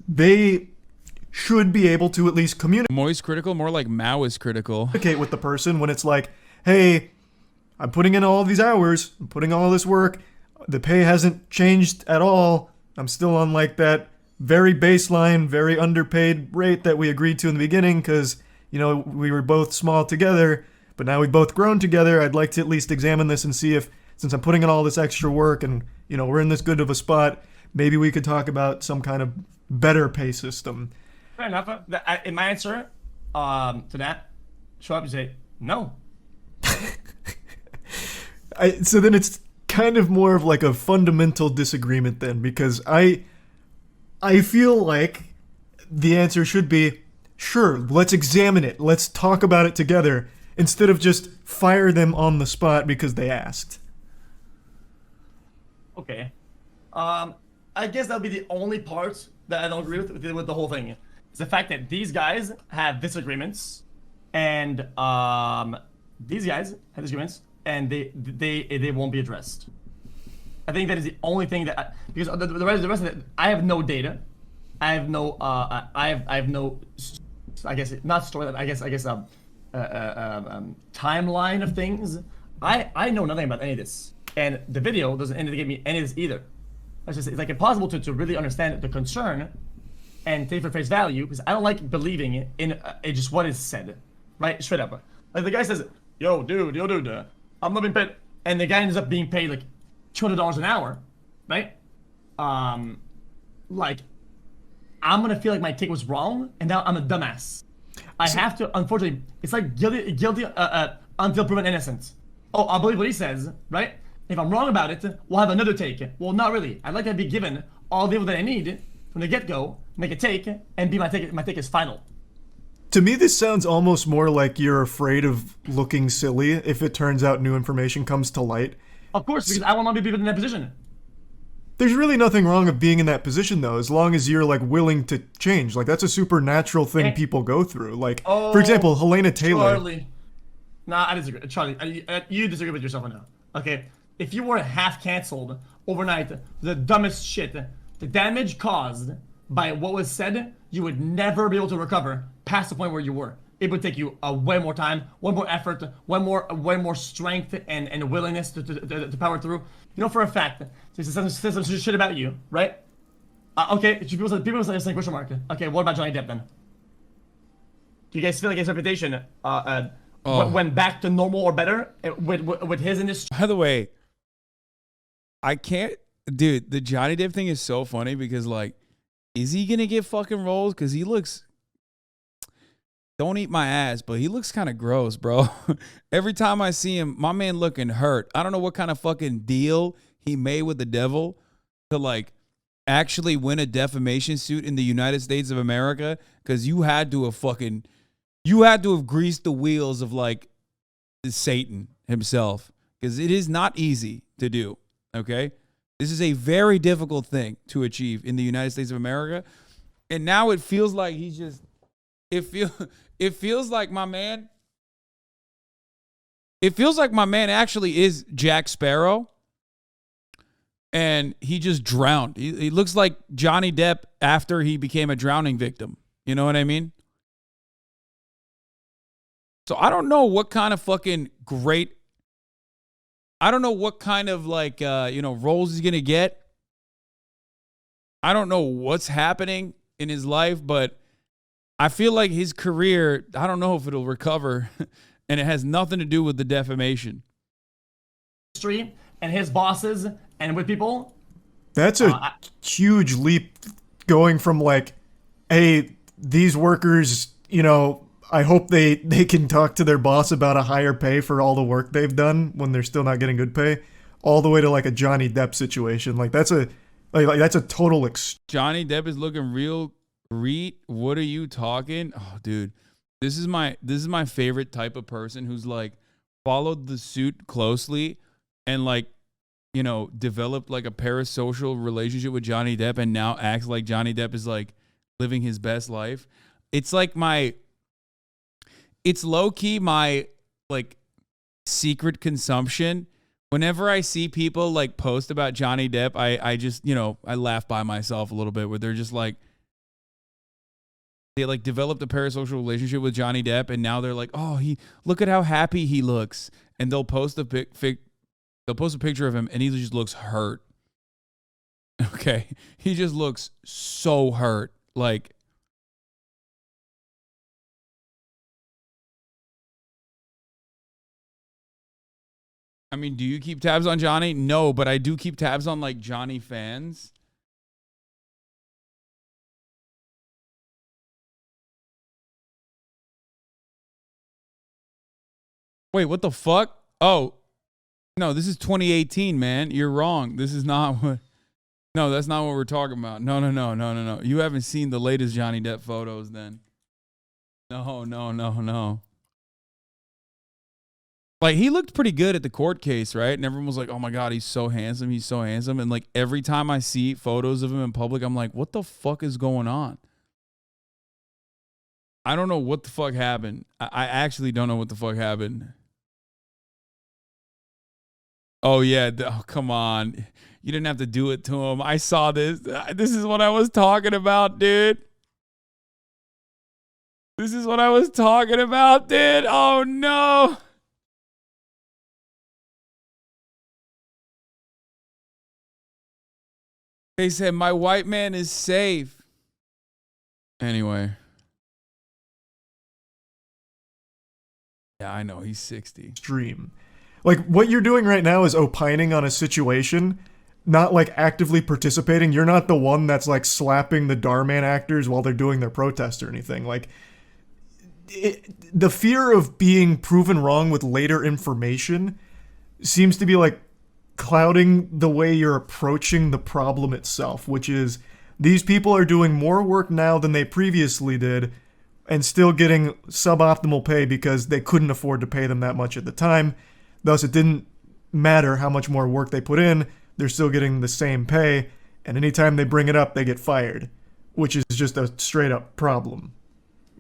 [SPEAKER 3] they should be able to at least communicate.
[SPEAKER 1] MoistCr1tikal, more like MoistCr1tikal.
[SPEAKER 3] Communicate with the person when it's like, hey, I'm putting in all these hours, I'm putting all this work, the pay hasn't changed at all, I'm still on like that very baseline, very underpaid rate that we agreed to in the beginning because, you know, we were both small together, but now we've both grown together. I'd like to at least examine this and see if, since I'm putting in all this extra work and, you know, we're in this good of a spot, maybe we could talk about some kind of better pay system.
[SPEAKER 2] Fair enough. In my answer to that, show up and say, no.
[SPEAKER 3] So then it's kind of more of like a fundamental disagreement then, because I feel like the answer should be, sure, let's examine it. Let's talk about it together instead of just fire them on the spot because they asked.
[SPEAKER 2] Okay. I guess that'll be the only part that I don't agree with the whole thing. the fact that these guys have disagreements, and these guys have disagreements, and they won't be addressed. I think that is the only thing that because the rest of it, I have no data, I have no I have no, I guess not story. I guess timeline of things. I know nothing about any of this, and the video doesn't indicate me any of this either. It's like impossible to really understand the concern and take for face value, because I don't like believing in just what is said, right? Straight up. Like the guy says, yo dude, I'm not being paid, and the guy ends up being paid like $200 an hour, right? Like, I'm gonna feel like my take was wrong, and now I'm a dumbass. I have to, unfortunately, it's like guilty until proven innocent. Oh, I'll believe what he says, right? If I'm wrong about it, we'll have another take. Well, not really. I'd like to be given all the info that I need from the get-go, make a take, and my take is final.
[SPEAKER 3] To me, this sounds almost more like you're afraid of looking silly if it turns out new information comes to light.
[SPEAKER 2] Of course, because I will not be put in that position.
[SPEAKER 3] There's really nothing wrong of being in that position, though, as long as you're, like, willing to change. Like, that's a supernatural thing people go through. Like, for example, Helena Taylor.
[SPEAKER 2] Charlie. Nah, I disagree. Charlie, you disagree with yourself now. Okay? If you were half canceled overnight, the dumbest shit, the damage caused by what was said, you would never be able to recover past the point where you were. It would take you way more time, way more effort, way more strength and willingness to power through. You know for a fact, this is some shit about you, right? Okay, people say question mark. Okay, what about Johnny Depp then? Do you guys feel like his reputation went back to normal or better with his industry?
[SPEAKER 1] By the way, I can't, dude, the Johnny Depp thing is so funny because, like, is he gonna get fucking roles? Because he looks, don't eat my ass, but he looks kind of gross, bro. Every time I see him, my man looking hurt. I don't know what kind of fucking deal he made with the devil to, like, actually win a defamation suit in the United States of America, because you had to have greased the wheels of, like, Satan himself, because it is not easy to do. Okay, this is a very difficult thing to achieve in the United States of America, and now it feels like he's just. It feels like my man. It feels like my man actually is Jack Sparrow, and he just drowned. He looks like Johnny Depp after he became a drowning victim. You know what I mean? So I don't know what kind of fucking great. I don't know what kind of, like, roles he's going to get. I don't know what's happening in his life, but I feel like his career, I don't know if it'll recover, and it has nothing to do with the defamation.
[SPEAKER 2] And his bosses and with people.
[SPEAKER 3] That's a huge leap going from, like, hey, these workers, I hope they can talk to their boss about a higher pay for all the work they've done when they're still not getting good pay, all the way to, like, a Johnny Depp situation. Like, that's a total
[SPEAKER 1] Johnny Depp is looking real. What are you talking? Oh, dude, this is my favorite type of person who's, like, followed the suit closely and, like, developed, like, a parasocial relationship with Johnny Depp and now acts like Johnny Depp is, like, living his best life. It's like it's low-key my, like, secret consumption. Whenever I see people, like, post about Johnny Depp, I just, I laugh by myself a little bit, where they're just like, they, like, developed a parasocial relationship with Johnny Depp, and now they're like, oh, look at how happy he looks, and they'll post a picture of him, and he just looks hurt. Okay, he just looks so hurt, like. I mean, do you keep tabs on Johnny? No, but I do keep tabs on, like, Johnny fans. Wait, what the fuck? Oh, no, this is 2018, man. You're wrong. This is not what. No, that's not what we're talking about. No. You haven't seen the latest Johnny Depp photos then. No. Like, he looked pretty good at the court case, right? And everyone was like, oh my God, he's so handsome. And, like, every time I see photos of him in public, I'm like, what the fuck is going on? I don't know what the fuck happened. I actually don't know what the fuck happened. Oh, yeah. Oh, come on. You didn't have to do it to him. I saw this. This is what I was talking about, dude. This is what I was talking about, dude. Oh, no. They said, my white man is safe. Anyway. Yeah, I know. He's 60.
[SPEAKER 3] Stream. Like, what you're doing right now is opining on a situation, not like actively participating. You're not the one that's like slapping the DharMann actors while they're doing their protest or anything. Like, the fear of being proven wrong with later information seems to be like clouding the way you're approaching the problem itself, which is these people are doing more work now than they previously did and still getting suboptimal pay because they couldn't afford to pay them that much at the time. Thus, it didn't matter how much more work they put in, they're still getting the same pay, and anytime they bring it up, they get fired, which is just a straight-up problem.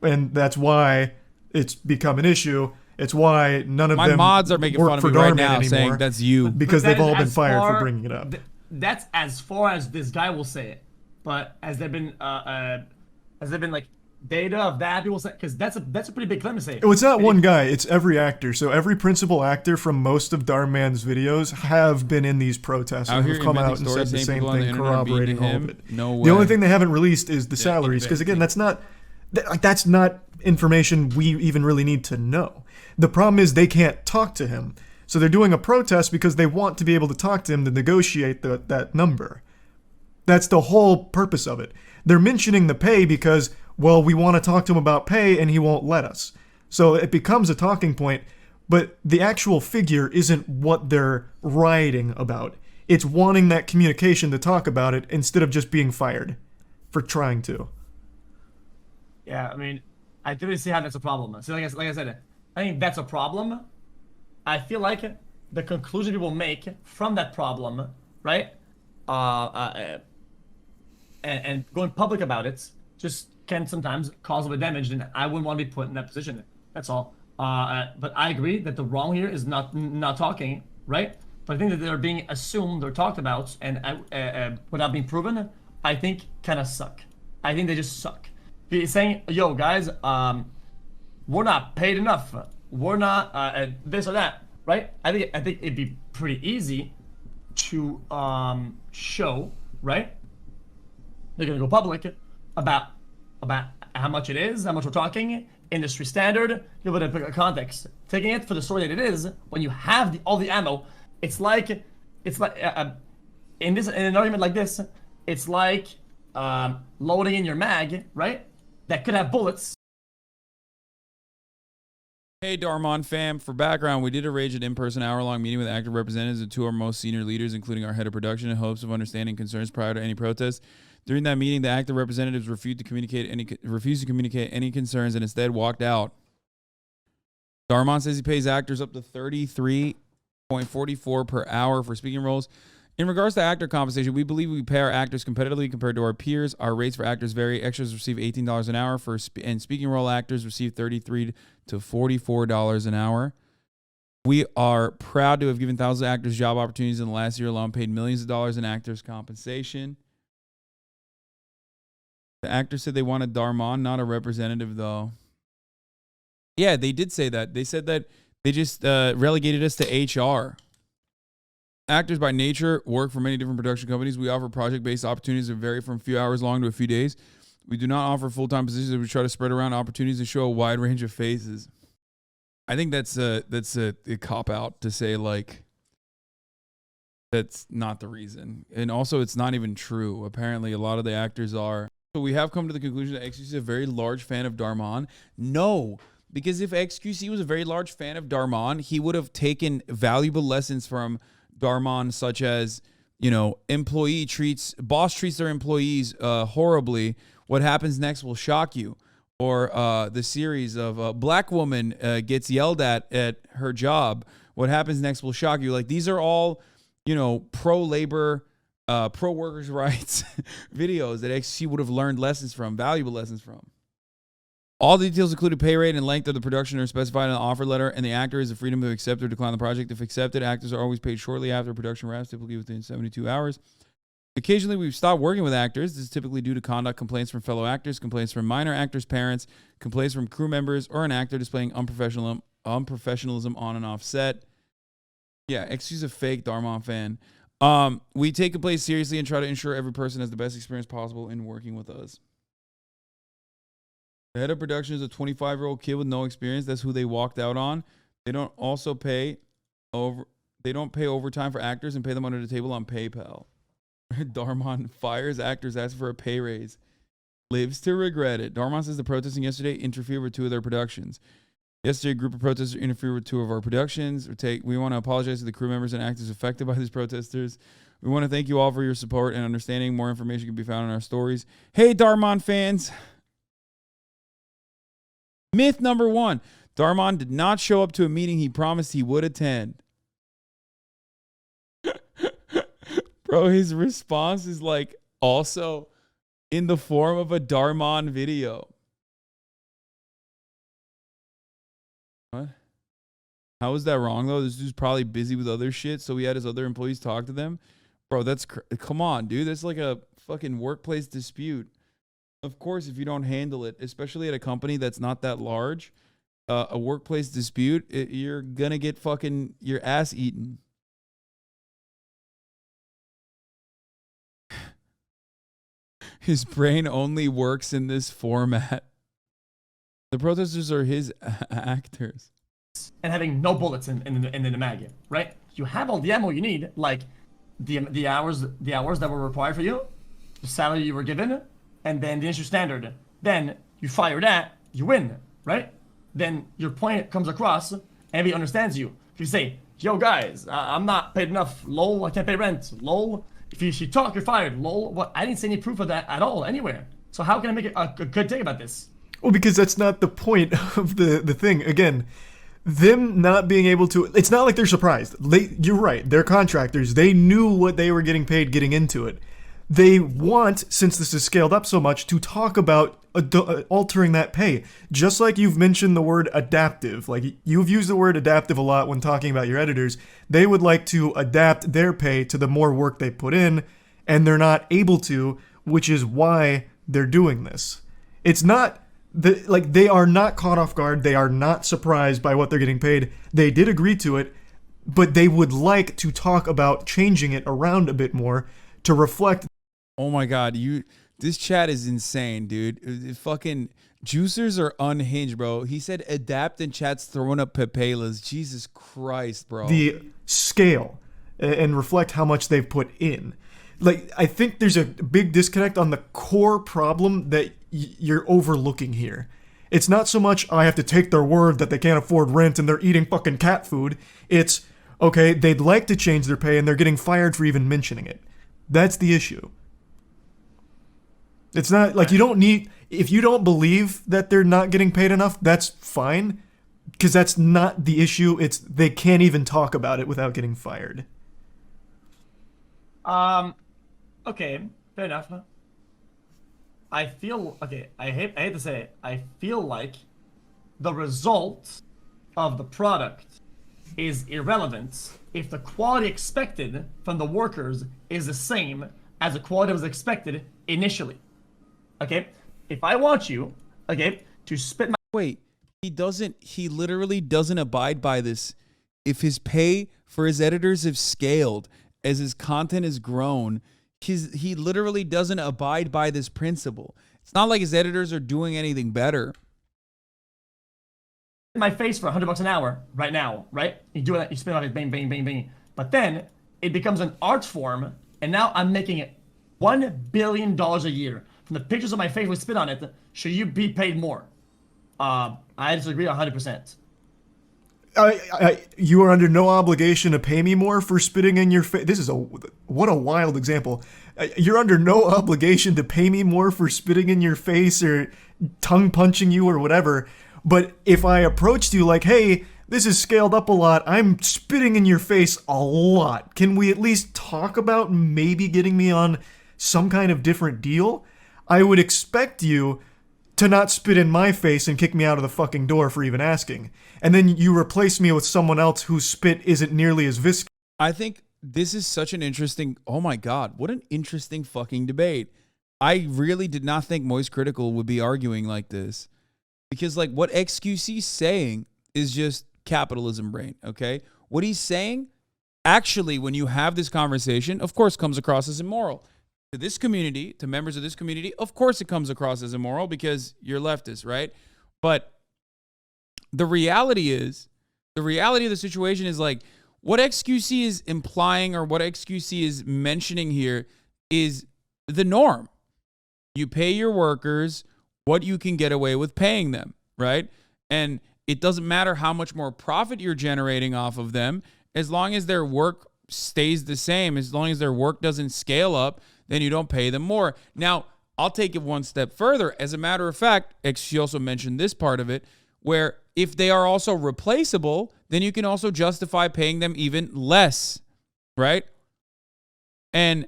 [SPEAKER 3] And that's why it's become an issue. It's why none of
[SPEAKER 1] my
[SPEAKER 3] them
[SPEAKER 1] mods are making fun of me right now, saying that's you.
[SPEAKER 3] Because they've all been fired for bringing it up.
[SPEAKER 2] That's as far as this guy will say it. But has there been like data of that people say? Because that's a pretty big claim to say.
[SPEAKER 3] Oh, it's not one guy. It's every actor. So every principal actor from most of DharMann's videos have been in these protests and have come out and said the same thing, corroborating all of it.
[SPEAKER 1] No way.
[SPEAKER 3] The only thing they haven't released is the salaries, because again, that's not information we even really need to know. The problem is they can't talk to him. So they're doing a protest because they want to be able to talk to him to negotiate that number. That's the whole purpose of it. They're mentioning the pay because, well, we want to talk to him about pay and he won't let us. So it becomes a talking point, but the actual figure isn't what they're rioting about. It's wanting that communication to talk about it instead of just being fired for trying to.
[SPEAKER 2] Yeah, I mean, I definitely see how that's a problem. So like I said, I think that's a problem. I feel like the conclusion people make from that problem, right? And going public about it just can sometimes cause a bit of damage, and I wouldn't want to be put in that position. That's all. But I agree that the wrong here is not talking, right? But I think that they're being assumed or talked about, and without being proven, I think kind of suck. I think they just suck. Saying, yo, guys, we're not paid enough. We're not this or that, right? I think it'd be pretty easy to show, right? They're gonna go public about how much it is, how much we're talking, industry standard, give it a context. Taking it for the story that it is, when you have all the ammo, it's like in an argument like this, it's like loading in your mag, right? That could have bullets.
[SPEAKER 1] Hey, DharMann fam. For background, we did arrange an in-person hour-long meeting with active representatives of two of our most senior leaders, including our head of production, in hopes of understanding concerns prior to any protest. During that meeting, the active representatives refused to communicate any concerns and instead walked out. DharMann says he pays actors up to $33.44 per hour for speaking roles. In regards to actor compensation, we believe we pay our actors competitively compared to our peers. Our rates for actors vary. Extras receive $18 an hour, and speaking role actors receive $33 to $44 an hour. We are proud to have given thousands of actors job opportunities in the last year alone, paid millions of dollars in actors' compensation. The actors said they wanted DharMann, not a representative, though. Yeah, they did say that. They said that they just relegated us to HR. Actors by nature work for many different production companies. We offer project-based opportunities that vary from a few hours long to a few days. We do not offer full-time positions. We try to spread around opportunities to show a wide range of faces. I think that's a cop-out to say, like, that's not the reason. And also, it's not even true. Apparently, a lot of the actors are. So we have come to the conclusion that xQc is a very large fan of DharMann. No, because if xQc was a very large fan of DharMann, he would have taken valuable lessons from DharMann, such as, you know, boss treats their employees horribly. What happens next will shock you. Or the series of black woman gets yelled at her job. What happens next will shock you. Like, these are all, you know, pro-labor, pro-workers' rights videos that xQc would have learned lessons from, valuable lessons from. All the details, including pay rate and length of the production, are specified in the offer letter, and the actor has the freedom to accept or decline the project. If accepted, actors are always paid shortly after production wraps, typically within 72 hours. Occasionally, we've stopped working with actors. This is typically due to conduct complaints from fellow actors, complaints from minor actors' parents, complaints from crew members, or an actor displaying unprofessionalism on and off set. Yeah, excuse a fake DharMann fan. We take complaints seriously and try to ensure every person has the best experience possible in working with us. The head of production is a 25-year-old kid with no experience. That's who they walked out on. They don't pay overtime for actors and pay them under the table on PayPal. DharMann fires actors, asks for a pay raise. Lives to regret it. DharMann says the protesting yesterday interfered with 2 of their productions. Yesterday, a group of protesters interfered with 2 of our productions. We want to apologize to the crew members and actors affected by these protesters. We want to thank you all for your support and understanding. More information can be found in our stories. Hey, DharMann fans. Myth number 1. DharMann did not show up to a meeting he promised he would attend. Bro, his response is like also in the form of a DharMann video. What? How is that wrong, though? This dude's probably busy with other shit, so he had his other employees talk to them. Bro, come on, dude. That's like a fucking workplace dispute. Of course, if you don't handle it, especially at a company that's not that large, a workplace dispute, you're going to get fucking your ass eaten. His brain only works in this format. The protesters are his actors.
[SPEAKER 2] And having no bullets in the mag, right? You have all the ammo you need, like the hours that were required for you, the salary you were given, and then the industry standard. Then you fire that, you win, right? Then your point comes across, and everybody understands you. If you say, yo guys, I'm not paid enough, lol, I can't pay rent, lol. If you talk, you're fired, lol. What? I didn't see any proof of that at all, anywhere. So how can I make a good take about this?
[SPEAKER 3] Well, because that's not the point of the thing. Again, them not being able to, it's not like they're surprised. You're right, they're contractors. They knew what they were getting paid getting into it. They want, since this is scaled up so much, to talk about altering that pay. Just like you've mentioned the word adaptive. Like, you've used the word adaptive a lot when talking about your editors. They would like to adapt their pay to the more work they put in, and they're not able to, which is why they're doing this. It's not, they are not caught off guard. They are not surprised by what they're getting paid. They did agree to it, but they would like to talk about changing it around a bit more to reflect.
[SPEAKER 1] Oh my God, this chat is insane, dude. Fucking juicers are unhinged, bro. He said adapt and chat's throwing up papelas. Jesus Christ, bro.
[SPEAKER 3] The scale and reflect how much they've put in. Like, I think there's a big disconnect on the core problem that you're overlooking here. It's not so much I have to take their word that they can't afford rent and they're eating fucking cat food. It's, okay, they'd like to change their pay and they're getting fired for even mentioning it. That's the issue. It's not like you don't need, if you don't believe that they're not getting paid enough, that's fine, because that's not the issue. It's they can't even talk about it without getting fired.
[SPEAKER 2] Okay, fair enough. I hate to say it, I feel like the result of the product is irrelevant if the quality expected from the workers is the same as the quality that was expected initially. Okay? If I want you, okay, to spit my...
[SPEAKER 1] Wait, he literally doesn't abide by this. If his pay for his editors have scaled as his content has grown, he literally doesn't abide by this principle. It's not like his editors are doing anything better.
[SPEAKER 2] My face for $100 an hour right now, right? You do that, you spin off it, bang, bang, bang, bang. But then it becomes an art form, and now I'm making it $1 billion a year from the pictures of my face with spit on it. Should you be paid more? I disagree 100%.
[SPEAKER 3] You are under no obligation to pay me more for spitting in your face. This is what a wild example. You're under no obligation to pay me more for spitting in your face or tongue punching you or whatever. But if I approached you like, hey, this is scaled up a lot, I'm spitting in your face a lot, can we at least talk about maybe getting me on some kind of different deal? I would expect you to not spit in my face and kick me out of the fucking door for even asking. And then you replace me with someone else whose spit isn't nearly as viscous.
[SPEAKER 1] I think this is such an interesting, oh my God, what an interesting fucking debate. I really did not think MoistCr1tikal would be arguing like this. Because like what xQc is saying is just capitalism brain, okay? What he's saying, actually, when you have this conversation, of course, comes across as immoral. To this community, to members of this community, of course it comes across as immoral because you're leftist, right? But the reality of the situation is like, what xQc is implying or what xQc is mentioning here is the norm. You pay your workers what you can get away with paying them, right? And it doesn't matter how much more profit you're generating off of them, as long as their work stays the same, as long as their work doesn't scale up, then you don't pay them more. Now, I'll take it one step further. As a matter of fact, xQc also mentioned this part of it, where if they are also replaceable, then you can also justify paying them even less, right? And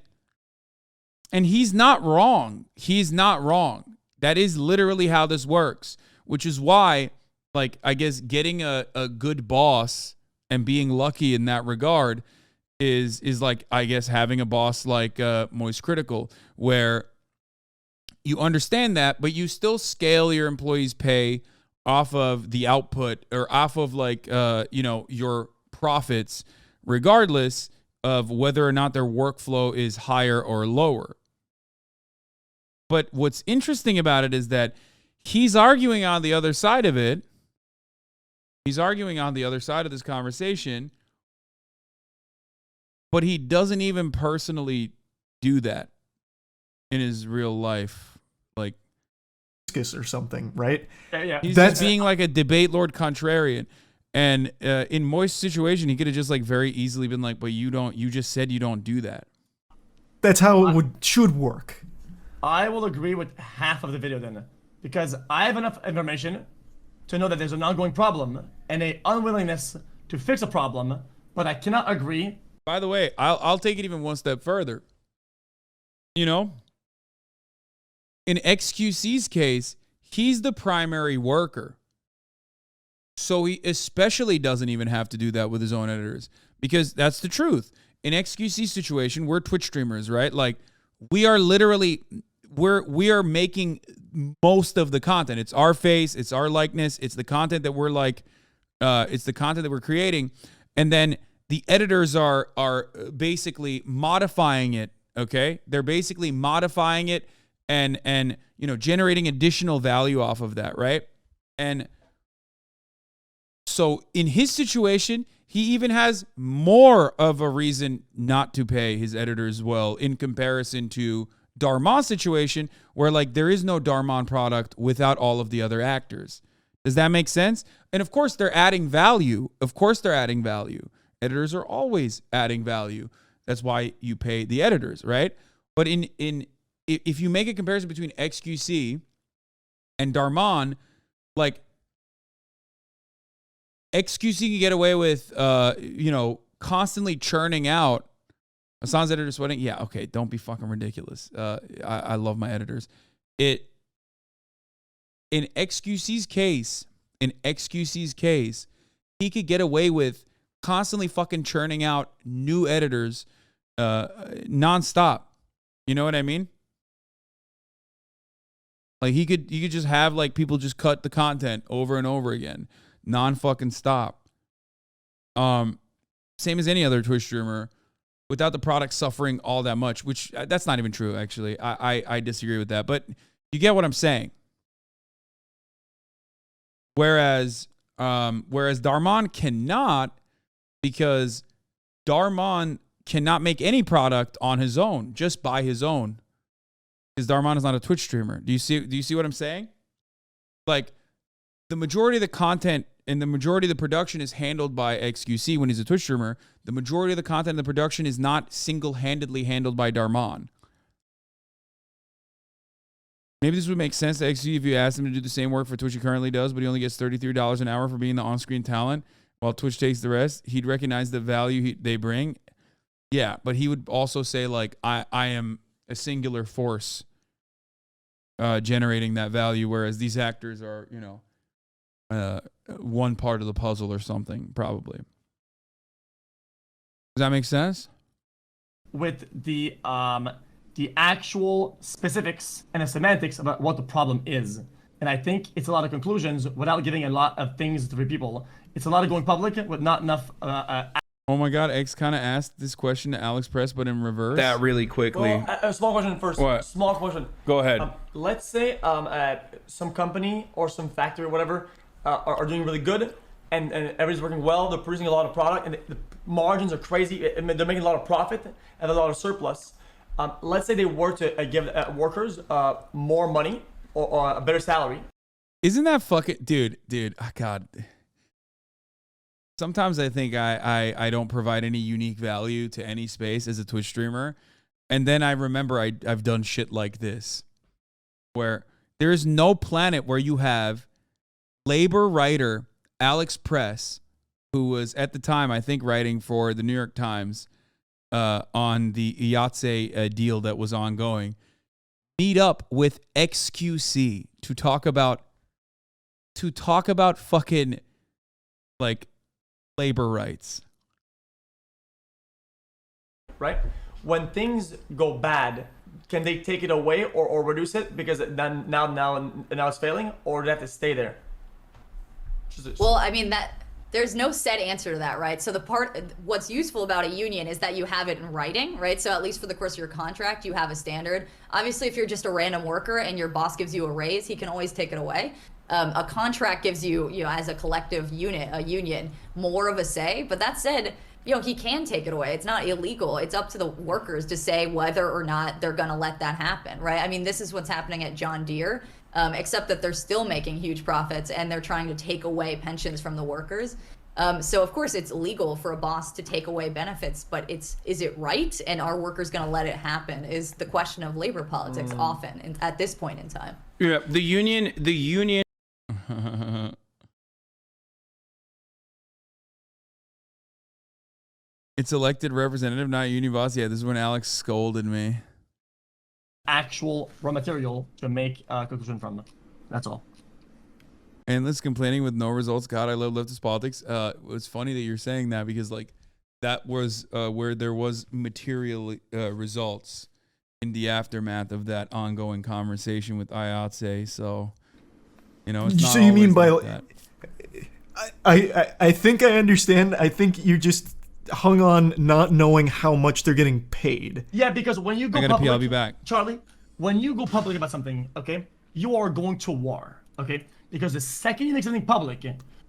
[SPEAKER 1] he's not wrong. He's not wrong. That is literally how this works, which is why, like, I guess getting a good boss and being lucky in that regard is like, I guess, having a boss like MoistCr1tikal, where you understand that, but you still scale your employees' pay off of the output or off of like, your profits, regardless of whether or not their workflow is higher or lower. But what's interesting about it is that he's arguing on the other side of it. He's arguing on the other side of this conversation, but he doesn't even personally do that in his real life. Like,
[SPEAKER 3] or something, right?
[SPEAKER 2] Yeah.
[SPEAKER 1] He's just being like a debate lord contrarian. And in Moist's situation, he could have just like very easily been like, but you just said you don't do that.
[SPEAKER 3] That's how it should work.
[SPEAKER 2] I will agree with half of the video then, because I have enough information to know that there's an ongoing problem and a unwillingness to fix a problem, but I cannot agree.
[SPEAKER 1] By the way, I'll take it even one step further. You know, in xQc's case, he's the primary worker. So he especially doesn't even have to do that with his own editors, because that's the truth. In xQc's situation, we're Twitch streamers, right? Like, we are literally, we are making most of the content. It's our face, it's our likeness, it's the content that we're like, it's the content that we're creating. And then the editors are basically modifying it, okay? They're basically modifying it and generating additional value off of that, right? And so in his situation, he even has more of a reason not to pay his editors well in comparison to DharMann's situation, where like there is no DharMann product without all of the other actors. Does that make sense? And of course they're adding value. Of course they're adding value. Editors are always adding value. That's why you pay the editors, right? But if you make a comparison between xQc and DharMann, like xQc can get away with, constantly churning out. Hasan's editor sweating. Yeah, okay, don't be fucking ridiculous. I love my editors. In xQc's case, he could get away with constantly fucking churning out new editors nonstop. You know what I mean? Like you could just have like people just cut the content over and over again, non-fucking stop. Same as any other Twitch streamer, without the product suffering all that much, which that's not even true, actually. I disagree with that, but you get what I'm saying. Whereas DharMann cannot, because DharMann cannot make any product on his own, just by his own. Because DharMann is not a Twitch streamer. Do you see what I'm saying? Like, the majority of the content and the majority of the production is handled by xQc when he's a Twitch streamer. The majority of the content and the production is not single-handedly handled by DharMann. Maybe this would make sense to xQc if you asked him to do the same work for Twitch he currently does, but he only gets $33 an hour for being the on-screen talent, while Twitch takes the rest. He'd recognize the value they bring. Yeah, but he would also say, like, I am a singular force. generating that value, whereas these actors are, you know, one part of the puzzle or something, probably. Does that make sense?
[SPEAKER 2] With the actual specifics and the semantics about what the problem is. And I think it's a lot of conclusions without giving a lot of things to people. It's a lot of going public with not enough.
[SPEAKER 1] Oh my God, X kind of asked this question to Alex Press, but in reverse.
[SPEAKER 4] That really quickly.
[SPEAKER 2] Well, a small question first.
[SPEAKER 4] What?
[SPEAKER 2] Small question.
[SPEAKER 4] Go ahead.
[SPEAKER 2] Let's say some company or some factory or whatever are doing really good, and everybody's working well. They're producing a lot of product, and the margins are crazy. They're making a lot of profit and a lot of surplus. Let's say they were to give workers more money or a better salary.
[SPEAKER 1] Isn't that fucking dude? Oh God. Sometimes I think I don't provide any unique value to any space as a Twitch streamer, and then I remember I've done shit like this, where there is no planet where you have labor writer Alex Press, who was at the time I think writing for the New York Times on the IATSE deal that was ongoing, meet up with xQc to talk about fucking like labor rights.
[SPEAKER 2] Right? When things go bad, can they take it away or reduce it because then now it's failing, or do they have to stay there?
[SPEAKER 5] Well, I mean, there's no set answer to that, right? So what's useful about a union is that you have it in writing, right? So at least for the course of your contract, you have a standard. Obviously, if you're just a random worker and your boss gives you a raise, he can always take it away. A contract gives you, as a collective unit, a union, more of a say. But that said, he can take it away. It's not illegal. It's up to the workers to say whether or not they're going to let that happen, right? I mean, this is what's happening at John Deere, except that they're still making huge profits and they're trying to take away pensions from the workers. So of course it's illegal for a boss to take away benefits, but is it right? And are workers going to let it happen is the question of labor politics often at this point in time.
[SPEAKER 4] Yeah, the union.
[SPEAKER 1] It's elected representative, not union boss. Yeah, this is when Alex scolded me.
[SPEAKER 2] Actual raw material to make a conclusion from them. That's all.
[SPEAKER 1] Endless complaining with no results. God, I love leftist politics. It's funny that you're saying that because like that was where there was material results in the aftermath of that ongoing conversation with IATSE. So, it's not
[SPEAKER 3] so you mean by
[SPEAKER 1] like that.
[SPEAKER 3] I think I understand. I think you just hung on not knowing how much they're getting paid.
[SPEAKER 2] Yeah, because when you go
[SPEAKER 1] I gotta
[SPEAKER 2] public,
[SPEAKER 1] pee, I'll be back.
[SPEAKER 2] Charlie, when you go public about something, okay, you are going to war, okay? Because the second you make something public,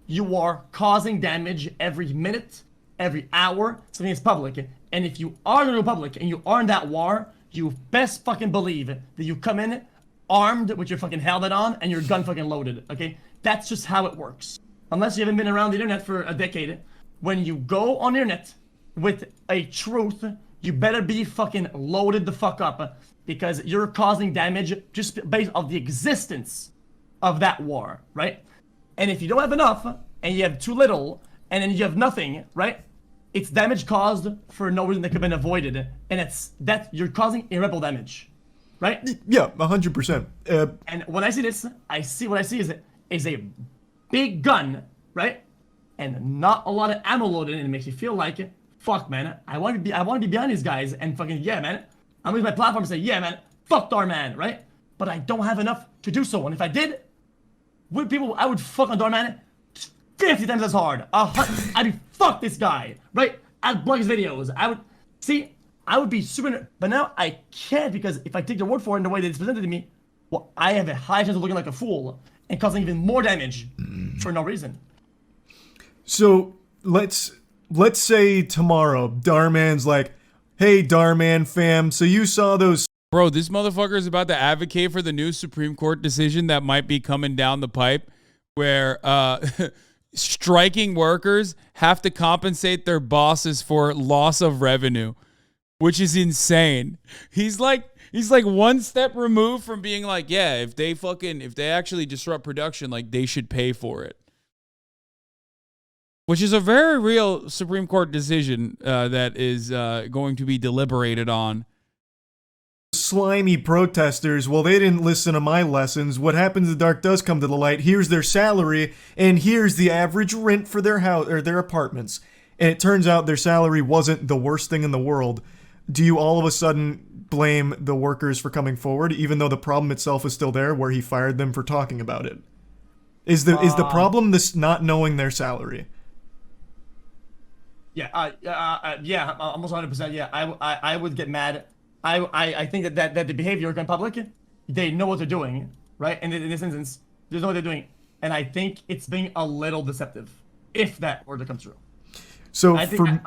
[SPEAKER 2] you are causing damage every minute, every hour, something is public. And if you are going to go public and you are in that war, you best fucking believe that you come in armed with your fucking helmet on and your gun fucking loaded, okay? That's just how it works. Unless you haven't been around the internet for a decade. When you go on the internet with a truth, you better be fucking loaded the fuck up because you're causing damage just based on the existence of that war, right? And if you don't have enough and you have too little and then you have nothing, right? It's damage caused for no reason that could have been avoided, and you're causing irreparable damage, right?
[SPEAKER 3] Yeah, 100%.
[SPEAKER 2] And when I see this, what I see is a big gun, right? And not a lot of ammo loaded, and it makes me feel like, fuck, man, I want to be behind these guys, and fucking, yeah, man, I'm using my platform to say, yeah, man, fuck DharMann, right? But I don't have enough to do so, and if I did, I would fuck on DharMann 50 times as hard. I'd be, fuck this guy, right? I'd block his videos. I would be super, but now I can't because if I take their word for it in the way that it's presented to me, well, I have a high chance of looking like a fool and causing even more damage for no reason.
[SPEAKER 3] So let's say tomorrow DharMann's like, hey DharMann fam, so you saw those.
[SPEAKER 1] Bro, this motherfucker is about to advocate for the new Supreme Court decision that might be coming down the pipe where striking workers have to compensate their bosses for loss of revenue, which is insane. He's like one step removed from being like, yeah, if they actually disrupt production, like they should pay for it. Which is a very real Supreme Court decision that is going to be deliberated on
[SPEAKER 3] slimy protesters, well, they didn't listen to my lessons. What happens in the dark does come to the light. Here's their salary, and here's the average rent for their house or their apartments. And it turns out their salary wasn't the worst thing in the world. Do you all of a sudden blame the workers for coming forward, even though the problem itself is still there, where he fired them for talking about it? Is the problem this not knowing their salary?
[SPEAKER 2] Yeah, almost 100%. Yeah, I would get mad. I think that the behavior in public, they know what they're doing, right? And in this instance, they know what they're doing, and I think it's being a little deceptive, if that were to come true.
[SPEAKER 3] So
[SPEAKER 2] I think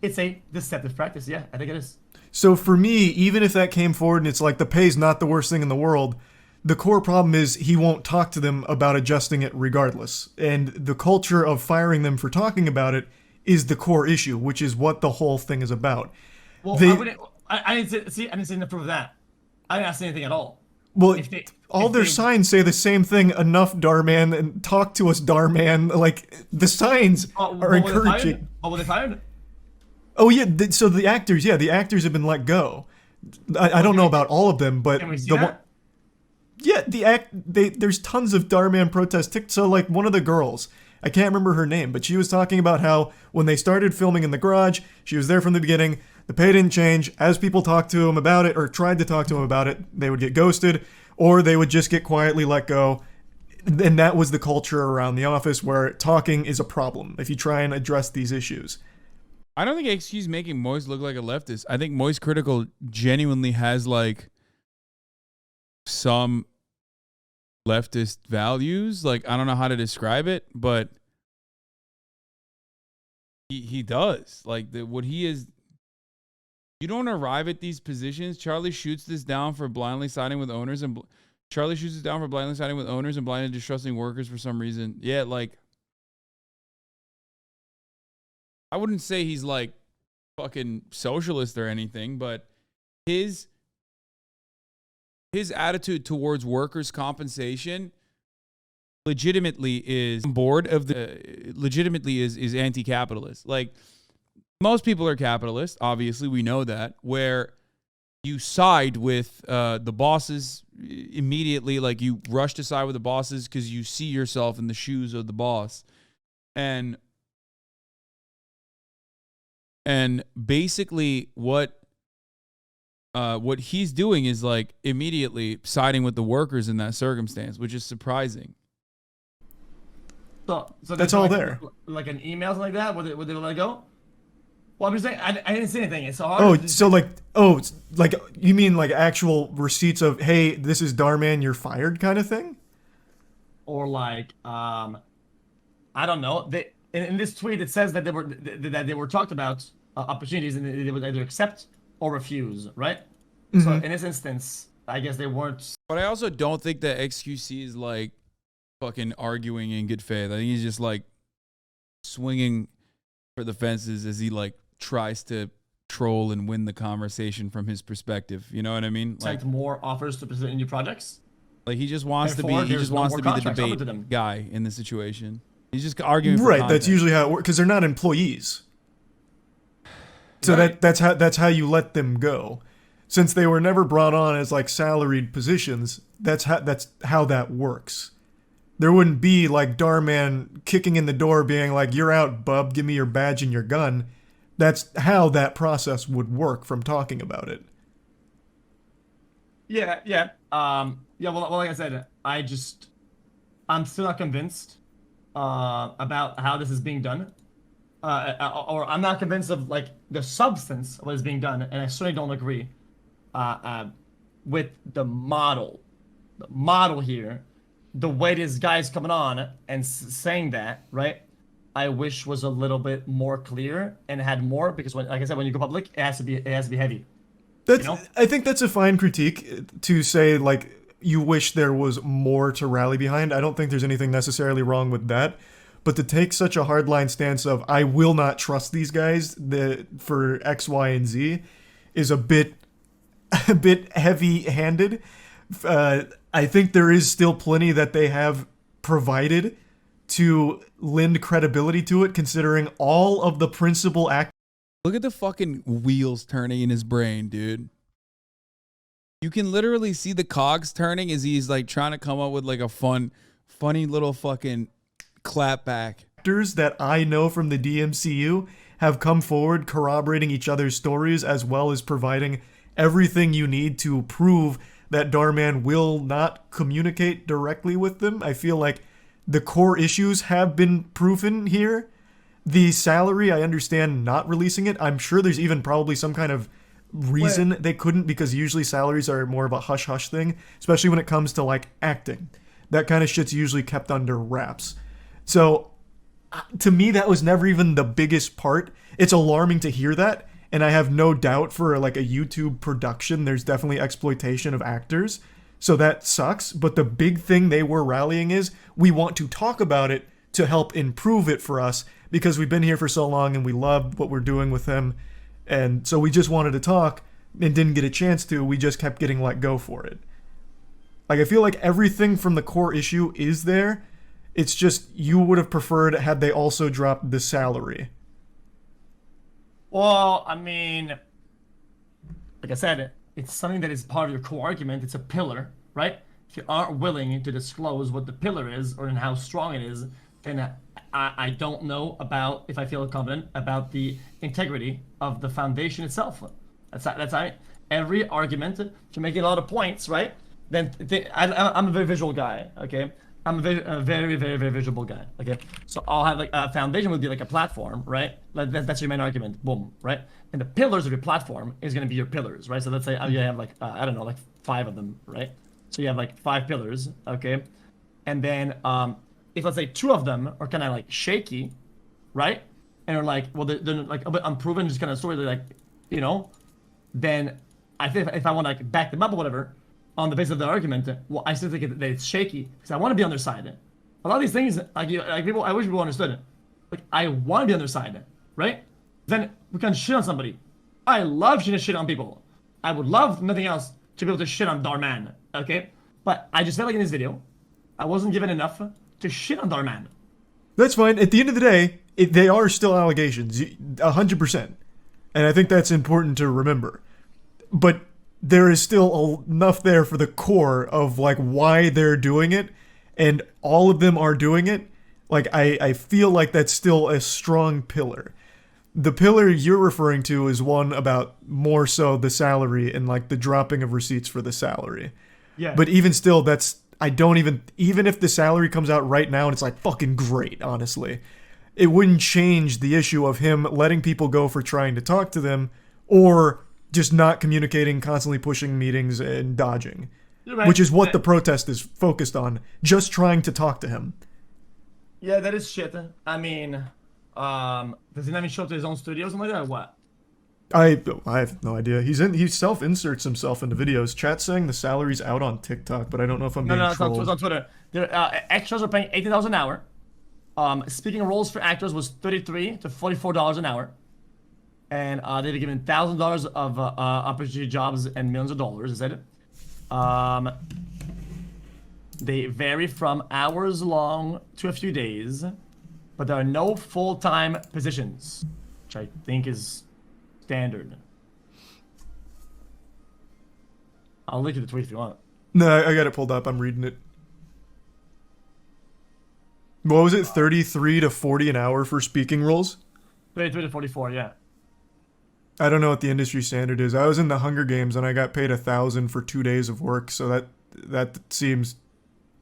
[SPEAKER 2] it's a deceptive practice. Yeah, I think it is.
[SPEAKER 3] So for me, even if that came forward and it's like the pay's not the worst thing in the world, the core problem is he won't talk to them about adjusting it regardless. And the culture of firing them for talking about it is the core issue, which is what the whole thing is about.
[SPEAKER 2] Well, I didn't see enough proof of that. I didn't see anything at all.
[SPEAKER 3] Well, all their signs say the same thing. Enough, DharMann, and talk to us, DharMann. Like, the signs are encouraging.
[SPEAKER 2] Were they fired?
[SPEAKER 3] Oh, yeah. So the actors have been let go. I don't know about all of them, but
[SPEAKER 2] Can we see that?
[SPEAKER 3] Yeah, there's tons of DharMann protests. So, like, one of the girls, I can't remember her name, but she was talking about how when they started filming in the garage, she was there from the beginning, the pay didn't change. As people talked to him about it, or tried to talk to him about it, they would get ghosted, or they would just get quietly let go. And that was the culture around the office, where talking is a problem if you try and address these issues.
[SPEAKER 1] I don't think xQ's making Moist look like a leftist. I think MoistCr1tikal genuinely has, like, some leftist values. Like, I don't know how to describe it, but he does. Like, what he is, you don't arrive at these positions. Charlie shoots this down for blindly siding with owners, and blindly distrusting workers for some reason. Yeah, like, I wouldn't say he's like fucking socialist or anything, but his attitude towards workers' compensation legitimately is anti-capitalist. Like, most people are capitalists, obviously, we know that, where you side with the bosses immediately. Like, you rush to side with the bosses because you see yourself in the shoes of the boss. And basically what he's doing is, like, immediately siding with the workers in that circumstance, which is surprising.
[SPEAKER 2] So
[SPEAKER 3] that's all there.
[SPEAKER 2] Like an email, something like that? Would they let go? Well, I'm just saying, I didn't see anything. It's so hard.
[SPEAKER 3] Like you mean like actual receipts of, hey, this is DharMann, you're fired kind of thing?
[SPEAKER 2] Or like, I don't know. In this tweet, it says that they were talked about opportunities, and they would either accept or refuse, right? Mm-hmm. So in this instance, I guess they weren't.
[SPEAKER 1] But I also don't think that xQc is, like, fucking arguing in good faith. I think he's just, like, swinging for the fences as he, like, tries to troll and win the conversation from his perspective. You know what I mean?
[SPEAKER 2] Like, more offers to present new projects.
[SPEAKER 1] Like, he just wants to be the debate guy in the situation. He's just arguing for
[SPEAKER 3] right.
[SPEAKER 1] content.
[SPEAKER 3] That's usually how it works, because they're not employees. So right. that's how you let them go. Since they were never brought on as, like, salaried positions, that's how that works. There wouldn't be, like, DharMann kicking in the door being like, "You're out, bub, give me your badge and your gun." That's how that process would work from talking about it.
[SPEAKER 2] Yeah. Well, like I said, I'm still not convinced about how this is being done. Or I'm not convinced of, like, the substance of what is being done, and I certainly don't agree with the model. The model here, the way this guy's coming on and saying that, right? I wish was a little bit more clear and had more, because like I said, when you go public, it has to be heavy.
[SPEAKER 3] That's, you know? I think that's a fine critique to say, like, you wish there was more to rally behind. I don't think there's anything necessarily wrong with that. But to take such a hardline stance of, I will not trust these guys for X, Y, and Z is a bit heavy-handed. I think there is still plenty that they have provided to lend credibility to it, considering all of the principal actors.
[SPEAKER 1] Look at the fucking wheels turning in his brain, dude. You can literally see the cogs turning as he's like trying to come up with like a funny little fucking clap back.
[SPEAKER 3] Actors that I know from the DMCU have come forward corroborating each other's stories as well as providing everything you need to prove that DharMann will not communicate directly with them. I feel like the core issues have been proven here. The salary, I understand not releasing it. I'm sure there's even probably some kind of reason they couldn't, because usually salaries are more of a hush-hush thing, especially when it comes to like acting. That kind of shit's usually kept under wraps. So to me, that was never even the biggest part. It's alarming to hear that, and I have no doubt for like a YouTube production, there's definitely exploitation of actors. So that sucks. But the big thing they were rallying is we want to talk about it to help improve it for us, because we've been here for so long and we loved what we're doing with him. And so we just wanted to talk and didn't get a chance to. We just kept getting let go for it. Like, I feel like everything from the core issue is there. It's just you would have preferred had they also dropped the salary.
[SPEAKER 2] Well, I mean, like I said, it's something that is part of your core argument. It's a pillar, right? If you aren't willing to disclose what the pillar is or in how strong it is, then I don't know about if I feel confident about the integrity of the foundation itself. That's every argument. If you're making a lot of points, right? Then I'm a very visual guy. Okay, I'm a very visual guy. Okay, so I'll have like a foundation would be like a platform, right? Like that's your main argument. Boom, right? And the pillars of your platform is going to be your pillars, right? So let's say you have like I don't know, like 5 of them, right? So you have like 5 pillars, okay? And then if let's say 2 of them are kind of like shaky, right? And are like, well, they're like a bit unproven, just kind of story, they're like, you know, then I think if I want to like back them up or whatever, on the basis of the argument, well, I still think that it's shaky because I want to be on their side. A lot of these things, like people, I wish people understood it. Like, I want to be on their side, right? Then we can shit on somebody. I love shit on people. I would love nothing else to be able to shit on DharMann, okay? But I just felt like in this video, I wasn't given enough to shit on DharMann.
[SPEAKER 3] That's fine. At the end of the day, they are still allegations, 100%. And I think that's important to remember. But there is still enough there for the core of like why they're doing it, and all of them are doing it. Like, I feel like that's still a strong pillar. The pillar you're referring to is one about more so the salary and like the dropping of receipts for the salary.
[SPEAKER 2] Yeah.
[SPEAKER 3] But even still, that's, I don't even if the salary comes out right now and it's like fucking great, honestly, it wouldn't change the issue of him letting people go for trying to talk to them, or just not communicating, constantly pushing meetings and dodging, right, which is what the protest is focused on, just trying to talk to him.
[SPEAKER 2] Yeah, that is shit. I mean, does he not even show up to his own studio or something like that, or what?
[SPEAKER 3] I have no idea. He self-inserts himself into videos. Chat saying the salary's out on TikTok, but I don't know if I'm being trolled.
[SPEAKER 2] No, it's on Twitter. Extras are paying $18 an hour. Speaking roles for actors was $33 to $44 an hour. And they've been given $1,000 of opportunity jobs and millions of dollars, is that it? They vary from hours long to a few days, but there are no full-time positions, which I think is standard. I'll link you the tweet if you want.
[SPEAKER 3] No, I got it pulled up. I'm reading it. What was it? 33 to 40 an hour for speaking roles?
[SPEAKER 2] 33 to 44, yeah.
[SPEAKER 3] I don't know what the industry standard is. I was in the Hunger Games and I got paid $1,000 for 2 days of work, so that seems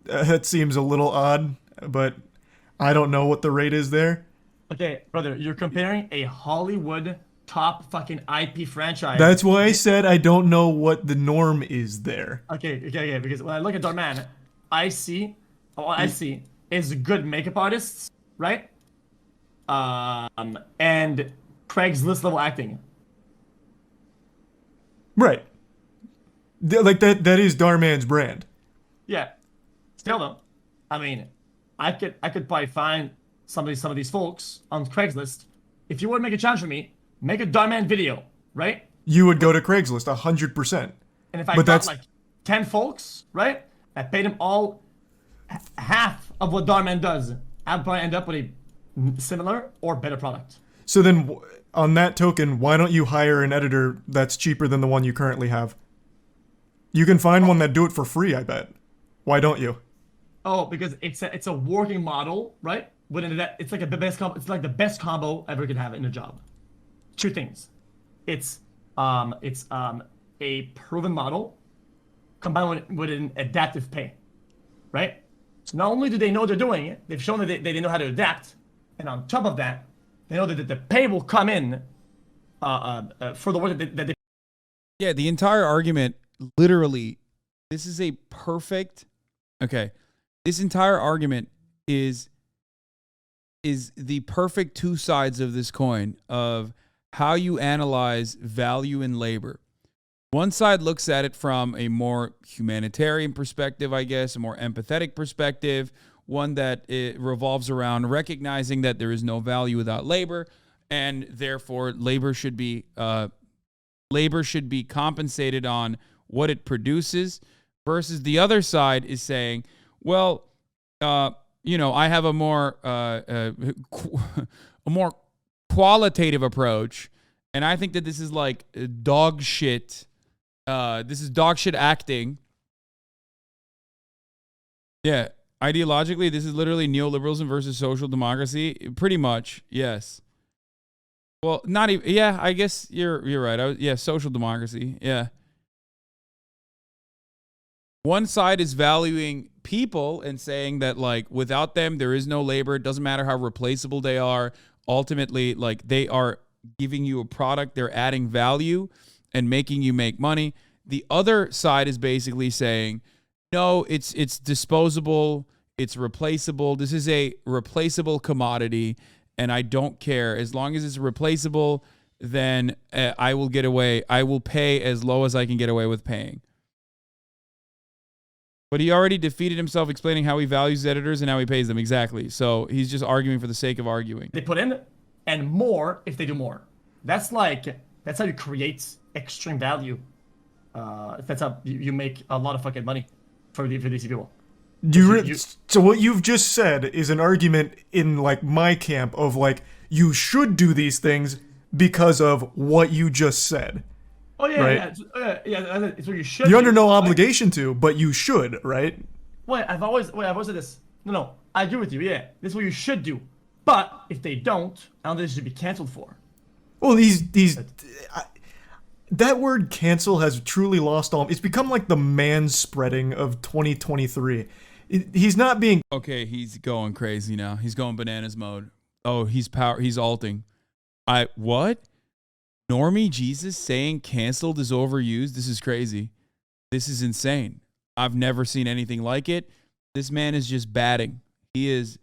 [SPEAKER 3] a little odd, but I don't know what the rate is there.
[SPEAKER 2] Okay, brother, you're comparing a Hollywood top fucking IP franchise.
[SPEAKER 3] That's why I said I don't know what the norm is there.
[SPEAKER 2] Okay, because when I look at DharMann, I see is good makeup artists, right? And Craigslist level acting.
[SPEAKER 3] Right. Like that is DharMann's brand.
[SPEAKER 2] Yeah. Still though, I mean, I could probably find some of these folks on Craigslist. If you want to make a challenge for me, make a DharMann video, right?
[SPEAKER 3] You would go to Craigslist 100%.
[SPEAKER 2] And if I got like 10 folks, right? I paid them all half of what DharMann does, I'd probably end up with a similar or better product.
[SPEAKER 3] So then, on that token, why don't you hire an editor that's cheaper than the one you currently have? You can find one that do it for free, I bet. Why don't you?
[SPEAKER 2] Oh, because it's a working model, right? It's like it's like the best combo ever could have in a job. Two things. It's a proven model combined with an adaptive pay, right? So not only do they know they're doing it, they've shown that they know how to adapt, and on top of that, they know that the pay will come in for the work that they.
[SPEAKER 1] Yeah, the entire argument, literally, this is a perfect. Okay, this entire argument is the perfect two sides of this coin of how you analyze value in labor. One side looks at it from a more humanitarian perspective, I guess, a more empathetic perspective, one that it revolves around recognizing that there is no value without labor, and therefore labor should be compensated on what it produces, versus the other side is saying, well, I have a more qualitative approach, and I think that this is like dog shit. This is dog shit acting. Yeah, ideologically, this is literally neoliberalism versus social democracy. Pretty much, yes. Well, not even. Yeah, I guess you're right. Social democracy. Yeah. One side is valuing people and saying that, like, without them, there is no labor. It doesn't matter how replaceable they are. Ultimately, like, they are giving you a product. They're adding value and making you make money. The other side is basically saying, no, it's disposable. It's replaceable. This is a replaceable commodity, and I don't care. As long as it's replaceable, then I will get away. I will pay as low as I can get away with paying. But he already defeated himself explaining how he values editors and how he pays them. Exactly. So he's just arguing for the sake of arguing.
[SPEAKER 2] They put in, and more if they do more. That's how you create extreme value. That's how you make a lot of fucking money for these people.
[SPEAKER 3] So what you've just said is an argument in like my camp of like, you should do these things because of what you just said.
[SPEAKER 2] Oh yeah,
[SPEAKER 3] right?
[SPEAKER 2] yeah. It's what you should.
[SPEAKER 3] You're under no obligation to, but you should, right?
[SPEAKER 2] I've always said this. No, I agree with you. Yeah, this is what you should do. But if they don't, I don't think they should be canceled for.
[SPEAKER 3] Well, that word cancel has truly lost all. It's become like the man-spreading of 2023. He's not being.
[SPEAKER 1] Okay, he's going crazy now. He's going bananas mode. Oh, he's alting. What? Normie Jesus saying canceled is overused? This is crazy. This is insane. I've never seen anything like it. This man is just batting. He's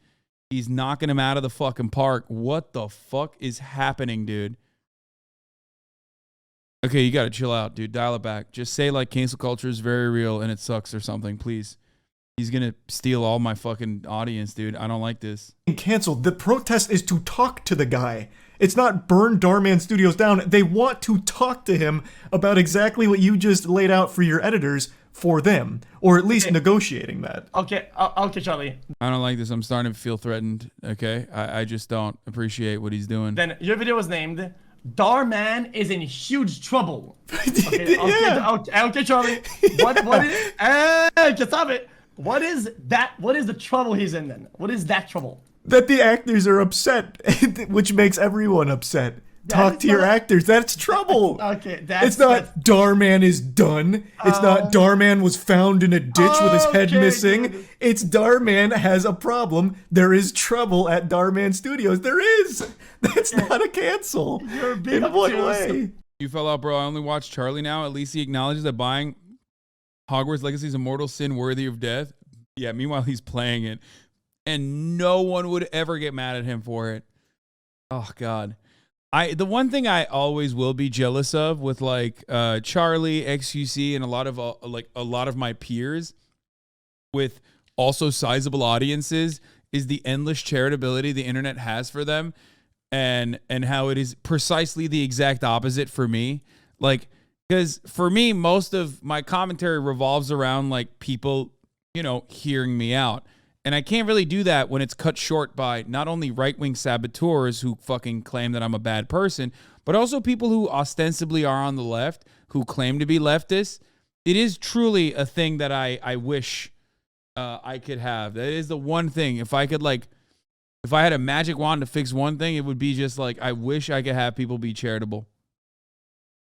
[SPEAKER 1] knocking him out of the fucking park. What the fuck is happening, dude? Okay, you gotta chill out, dude. Dial it back. Just say like cancel culture is very real and it sucks or something, please. He's gonna steal all my fucking audience, dude. I don't like this.
[SPEAKER 3] Canceled. The protest is to talk to the guy. It's not burn DharMann Studios down. They want to talk to him about exactly what you just laid out for your editors for them, or at least negotiating that.
[SPEAKER 2] Okay, Charlie.
[SPEAKER 1] I don't like this. I'm starting to feel threatened. Okay, I just don't appreciate what he's doing.
[SPEAKER 2] Then your video was named DharMann is in huge trouble. Okay, okay, Charlie. What is? Hey, stop it. What is that? What is the trouble he's in then? What is that trouble?
[SPEAKER 3] That the actors are upset, which makes everyone upset. Talk to your actors. That's trouble.
[SPEAKER 2] Okay,
[SPEAKER 3] it's not DharMann is done. It's not DharMann was found in a ditch with his head missing. Dude. It's DharMann has a problem. There is trouble at DharMann Studios. There is. That's not a cancel.
[SPEAKER 2] You're being
[SPEAKER 3] in what way?
[SPEAKER 1] You fell out, bro. I only watch Charlie now. At least he acknowledges that buying Hogwarts Legacy is a mortal sin worthy of death. Yeah, meanwhile, he's playing it. And no one would ever get mad at him for it. Oh, God. The one thing I always will be jealous of with like Charlie, xQc, and a lot of my peers with also sizable audiences is the endless charitability the internet has for them, and how it is precisely the exact opposite for me. Like, because for me, most of my commentary revolves around like people, hearing me out. And I can't really do that when it's cut short by not only right-wing saboteurs who fucking claim that I'm a bad person, but also people who ostensibly are on the left, who claim to be leftists, it is truly a thing that I wish I could have. That is the one thing. If I had a magic wand to fix one thing, it would be just like, I wish I could have people be charitable.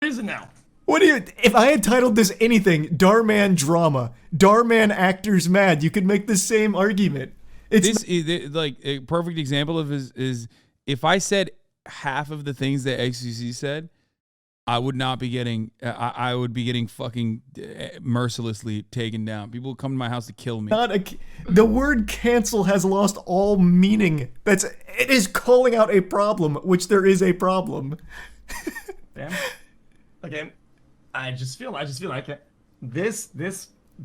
[SPEAKER 2] What is it now?
[SPEAKER 3] What do you? If I had titled this anything, DharMann drama, DharMann actors mad, you could make the same argument.
[SPEAKER 1] Like a perfect example of is if I said half of the things that xQc said, I would not be getting. I would be getting fucking mercilessly taken down. People would come to my house to kill me.
[SPEAKER 3] The word cancel has lost all meaning. It is calling out a problem, which there is a problem.
[SPEAKER 2] Damn. Okay. I just feel like this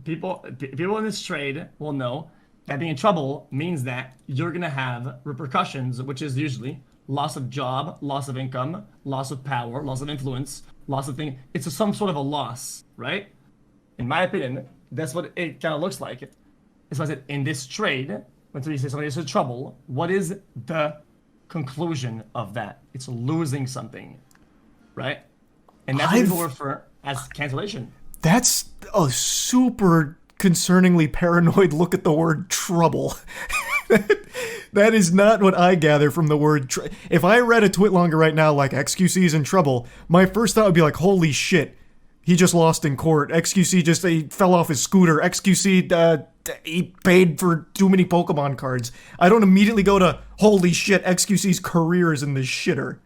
[SPEAKER 2] people in this trade will know that being in trouble means that you're gonna have repercussions, which is usually loss of job, loss of income, loss of power, loss of influence, loss of thing. It's some sort of a loss, right? In my opinion, that's what it kind of looks like. It's why I said in this trade, when you say somebody is in trouble, what is the conclusion of that? It's losing something, right? And that's what people refer as cancellation.
[SPEAKER 3] That's a super concerningly paranoid look at the word trouble. That is not what I gather from the word if I read a tweet longer right now like xQc's in trouble, my first thought would be like, holy shit, he just lost in court. xQc he fell off his scooter. xQc he paid for too many Pokemon cards. I don't immediately go to, holy shit, xQc's career is in the shitter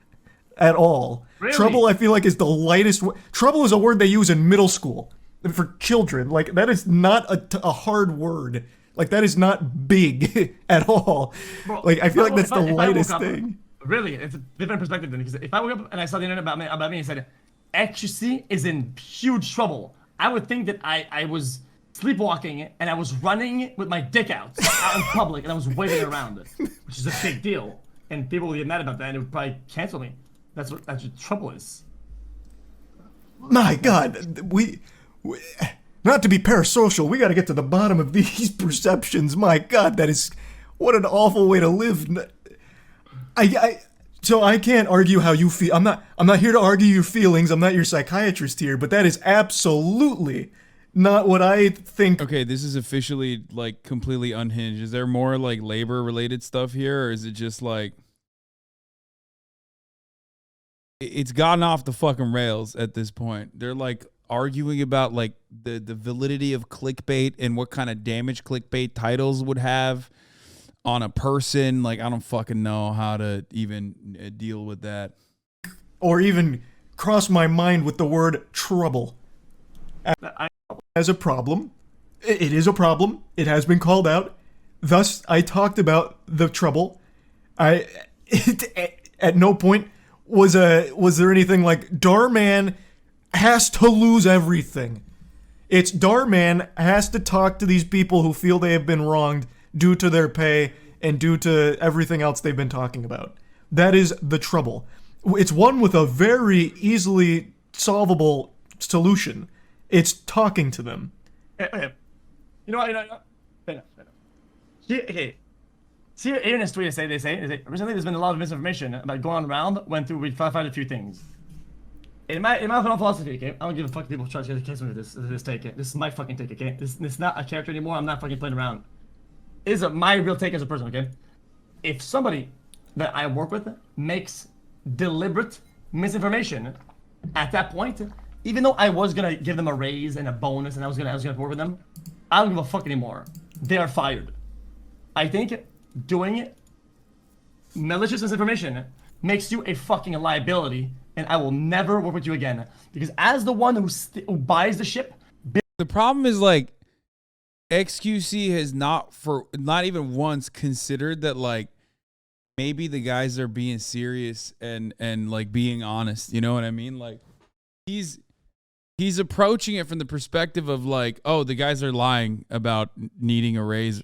[SPEAKER 3] at all.
[SPEAKER 2] Really?
[SPEAKER 3] Trouble, I feel like, is the lightest. Trouble is a word they use in middle school for children. Like, that is not a hard word. Like, that is not big at all.
[SPEAKER 2] Bro,
[SPEAKER 3] like, I feel like that's the lightest thing.
[SPEAKER 2] Really, it's a different perspective then. Because if I woke up and I saw the internet about me and said, xQc is in huge trouble, I would think that I was sleepwalking and I was running with my dick out in public and I was waving it around, which is a big deal. And people would get mad about that and it would probably cancel me. That's what trouble is.
[SPEAKER 3] My God, we not to be parasocial, we got to get to the bottom of these perceptions. My God, that is what an awful way to live. So I can't argue how you feel. I'm not here to argue your feelings. I'm not your psychiatrist here, but that is absolutely not what I think.
[SPEAKER 1] Okay, this is officially like completely unhinged. Is there more like labor related stuff here, or is it just like it's gotten off the fucking rails at this point? They're like arguing about like the validity of clickbait and what kind of damage clickbait titles would have on a person. Like, I don't fucking know how to even deal with that.
[SPEAKER 3] Or even cross my mind with the word trouble as a problem. It is a problem. It has been called out. Thus, I talked about the trouble. At no point was there anything like DharMann has to lose everything. It's DharMann has to talk to these people who feel they have been wronged due to their pay and due to everything else they've been talking about. That is the trouble. It's one with a very easily solvable solution. It's talking to them.
[SPEAKER 2] Okay. You know what? Fair enough. Okay. See, even in this tweet, they say, recently there's been a lot of misinformation about going around. We found a few things. In my philosophy, okay, I don't give a fuck if people try to get a case with this take. This is my fucking take, okay? This is not a character anymore. I'm not fucking playing around. This is my real take as a person, okay? If somebody that I work with makes deliberate misinformation, at that point, even though I was gonna give them a raise and a bonus and I was gonna work with them, I don't give a fuck anymore. They are fired. I think doing malicious misinformation makes you a fucking liability, and I will never work with you again. Because as the one who buys the ship,
[SPEAKER 1] the problem is like xQc has not even once considered that like maybe the guys are being serious and like being honest. You know what I mean? Like he's approaching it from the perspective of like, oh, the guys are lying about needing a raise,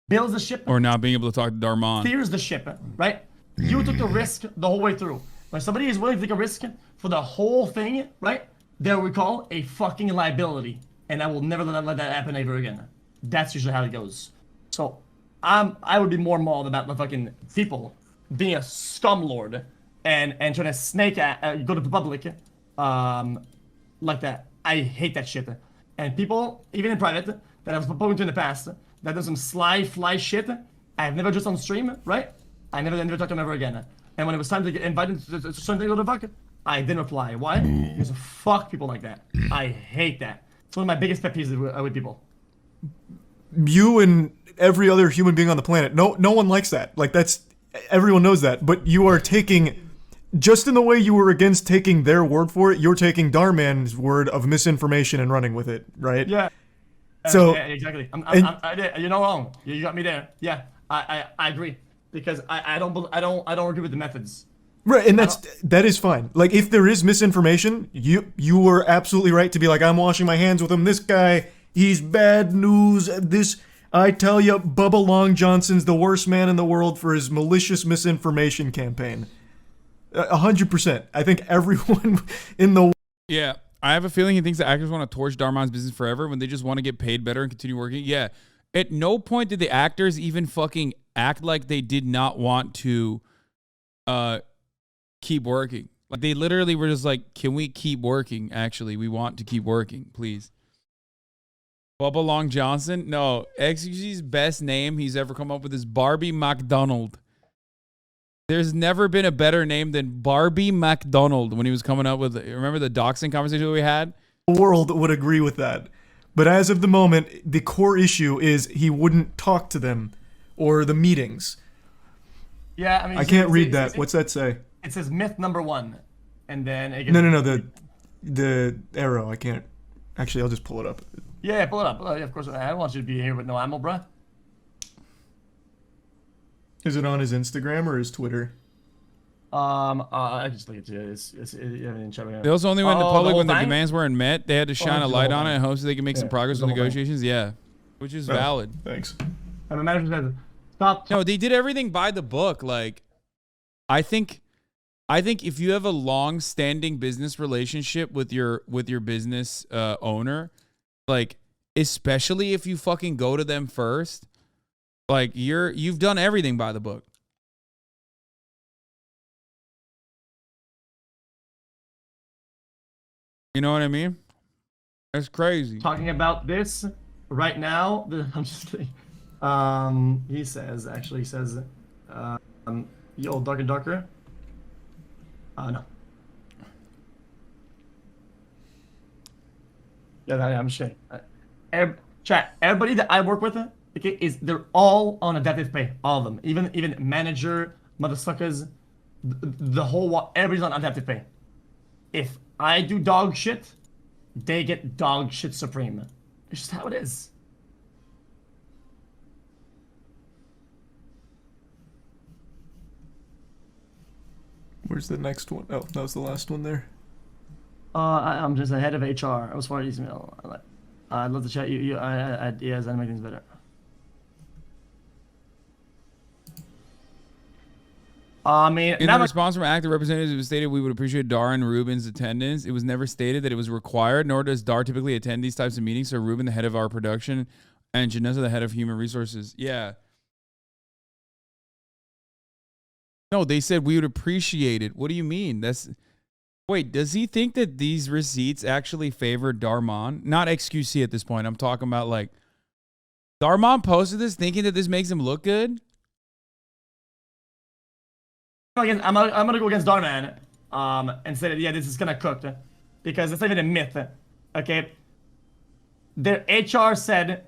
[SPEAKER 2] builds the ship,
[SPEAKER 1] or not being able to talk to DharMann.
[SPEAKER 2] Steers the ship, right? You took the risk the whole way through. When somebody is willing to take a risk for the whole thing, right? They're what we call a fucking liability, and I will never let that happen ever again. That's usually how it goes. So, I would be more mauled about the fucking people being a scumlord and trying to go to the public, like that. I hate that shit. And people, even in private, that I've spoken to in the past, that does some fly shit, I've never just on stream, right? I never talked to them ever again. And when it was time to get invited to something to the fuck, I didn't reply. Why? Because fuck people like that. I hate that. It's one of my biggest pet peeves with people.
[SPEAKER 3] You and every other human being on the planet, no one likes that. Like, that's, everyone knows that. But you are taking, just in the way you were against taking their word for it, you're taking DharMann's word of misinformation and running with it, right?
[SPEAKER 2] Yeah.
[SPEAKER 3] So
[SPEAKER 2] yeah, exactly. You're not wrong. You got me there. Yeah, I agree, because I don't agree with the methods.
[SPEAKER 3] right, and that is fine. Like, if there is misinformation, you were absolutely right to be like, I'm washing my hands with him. This guy, he's bad news. This, I tell you, Bubba Long Johnson's the worst man in the world for his malicious misinformation campaign. 100%. I think everyone in the
[SPEAKER 1] Yeah. I have a feeling he thinks that actors want to torch DharMann's business forever when they just want to get paid better and continue working. Yeah. At no point did the actors even fucking act like they did not want to keep working. Like, they literally were just like, can we keep working? Actually, we want to keep working, please. Bubba Long Johnson? No. xQc's best name he's ever come up with is Barbie McDonald. There's never been a better name than Barbie McDonald when he was coming up with, remember the doxing conversation we had?
[SPEAKER 3] world would agree with that. But as of the moment, the core issue is he wouldn't talk to them or the meetings.
[SPEAKER 2] Yeah, I mean,
[SPEAKER 3] I can't read that. What's that say?
[SPEAKER 2] It says myth number 1, and then it gets,
[SPEAKER 3] No, the arrow. I can't. Actually, I'll just pull it up.
[SPEAKER 2] Yeah, pull it up. Yeah, of course, I don't want you to be here with no ammo, bruh.
[SPEAKER 3] Is it on his Instagram or his Twitter?
[SPEAKER 2] I just look at you.
[SPEAKER 1] They also only went to public when the
[SPEAKER 2] thing?
[SPEAKER 1] demands weren't met. They had to shine a
[SPEAKER 2] the
[SPEAKER 1] light
[SPEAKER 2] whole
[SPEAKER 1] on it
[SPEAKER 2] thing.
[SPEAKER 1] and hope so they can make some progress
[SPEAKER 2] the
[SPEAKER 1] with
[SPEAKER 2] whole thing.
[SPEAKER 1] negotiations. Yeah, which is valid.
[SPEAKER 3] Thanks.
[SPEAKER 2] And the manager says, "Stop."
[SPEAKER 1] No, they did everything by the book. Like, I think if you have a long-standing business relationship with your business owner, like, especially if you fucking go to them first, like, you've done everything by the book. You know what I mean? That's crazy.
[SPEAKER 2] Talking about this right now. I'm just kidding. He says, yo, darker, darker. No. Yeah, I'm just kidding. Chat, everybody that I work with, okay, they're all on adaptive pay. All of them. Even manager, motherfuckers, the whole, everybody's on adaptive pay. If I do dog shit, they get dog shit supreme. It's just how it is.
[SPEAKER 3] Where's the next one? Oh, that was the last one there.
[SPEAKER 2] I'm just the head of HR. I was forwarded this email. I'd love to chat you. Yes, that make things better. I mean,
[SPEAKER 1] In the response from active representatives, it was stated we would appreciate Dhar and Ruben's attendance. It was never stated that it was required, nor does Dhar typically attend these types of meetings. So Ruben, the head of our production, and Janessa, the head of human resources. Yeah. No, they said we would appreciate it. What do you mean? Wait, does he think that these receipts actually favor DharMann? Not xQc at this point. I'm talking about, like, DharMann posted this thinking that this makes him look good?
[SPEAKER 2] I'm gonna go against DharMann, and say that, yeah, this is gonna cook, because it's not even a myth, okay? Their HR said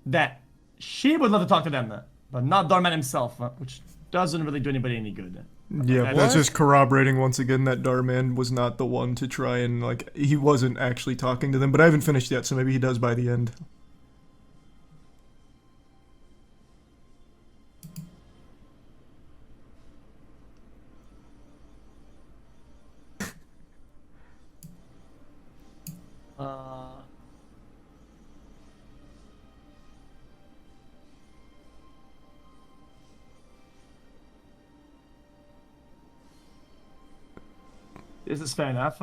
[SPEAKER 2] that she would love to talk to them, but not DharMann himself, which doesn't really do anybody any good.
[SPEAKER 3] Yeah, that's just corroborating once again that DharMann was not the one to try and, like, he wasn't actually talking to them, but I haven't finished yet, so maybe he does by the end.
[SPEAKER 2] This is fair enough.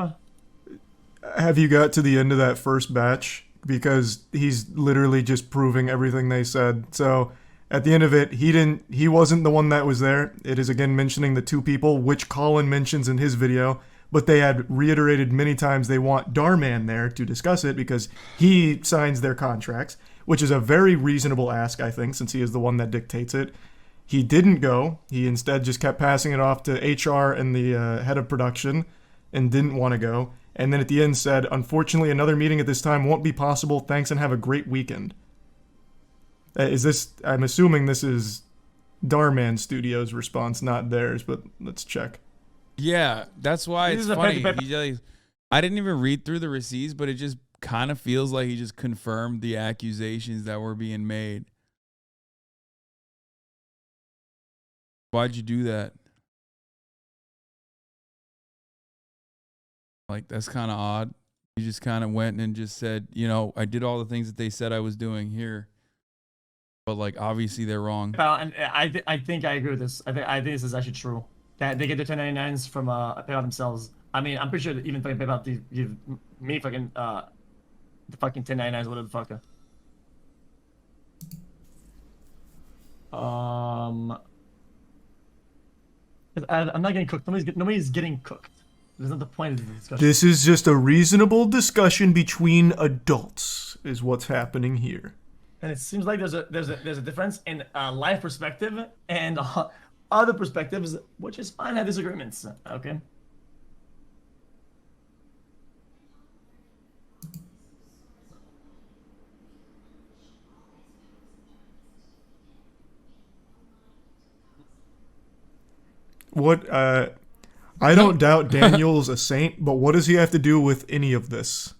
[SPEAKER 3] Have you got to the end of that first batch? Because he's literally just proving everything they said. So at the end of it, he wasn't the one that was there. It is again mentioning the two people, which Colin mentions in his video, but they had reiterated many times they want DharMann there to discuss it because he signs their contracts, which is a very reasonable ask, I think, since he is the one that dictates it. He didn't go. He instead just kept passing it off to HR and the head of production and didn't want to go. And then at the end said, unfortunately, another meeting at this time won't be possible. Thanks and have a great weekend. Is this, I'm assuming this is DharMann Studios' response, not theirs, but let's check.
[SPEAKER 1] Yeah, that's why
[SPEAKER 2] This
[SPEAKER 1] it's
[SPEAKER 2] is a
[SPEAKER 1] funny.
[SPEAKER 2] paper-
[SPEAKER 1] I didn't even read through the receipts, but it just kind of feels like he just confirmed the accusations that were being made. Why'd you do that? Like, that's kind of odd. You just kind of went and just said, you know, I did all the things that they said I was doing here. But, like, obviously they're wrong.
[SPEAKER 2] And I think I agree with this. I think this is actually true. That they get their 1099s from PayPal themselves. I mean, I'm pretty sure that even fucking PayPal give me fucking the fucking 1099s, whatever the fuck. I'm not getting cooked. Nobody's getting cooked. That's not the point of the discussion.
[SPEAKER 3] This is just a reasonable discussion between adults, is what's happening here.
[SPEAKER 2] And it seems like there's a difference in life perspective and other perspectives, which is fine. Have disagreements, okay?
[SPEAKER 3] What, I don't doubt Daniel's a saint, but what does he have to do with any of this?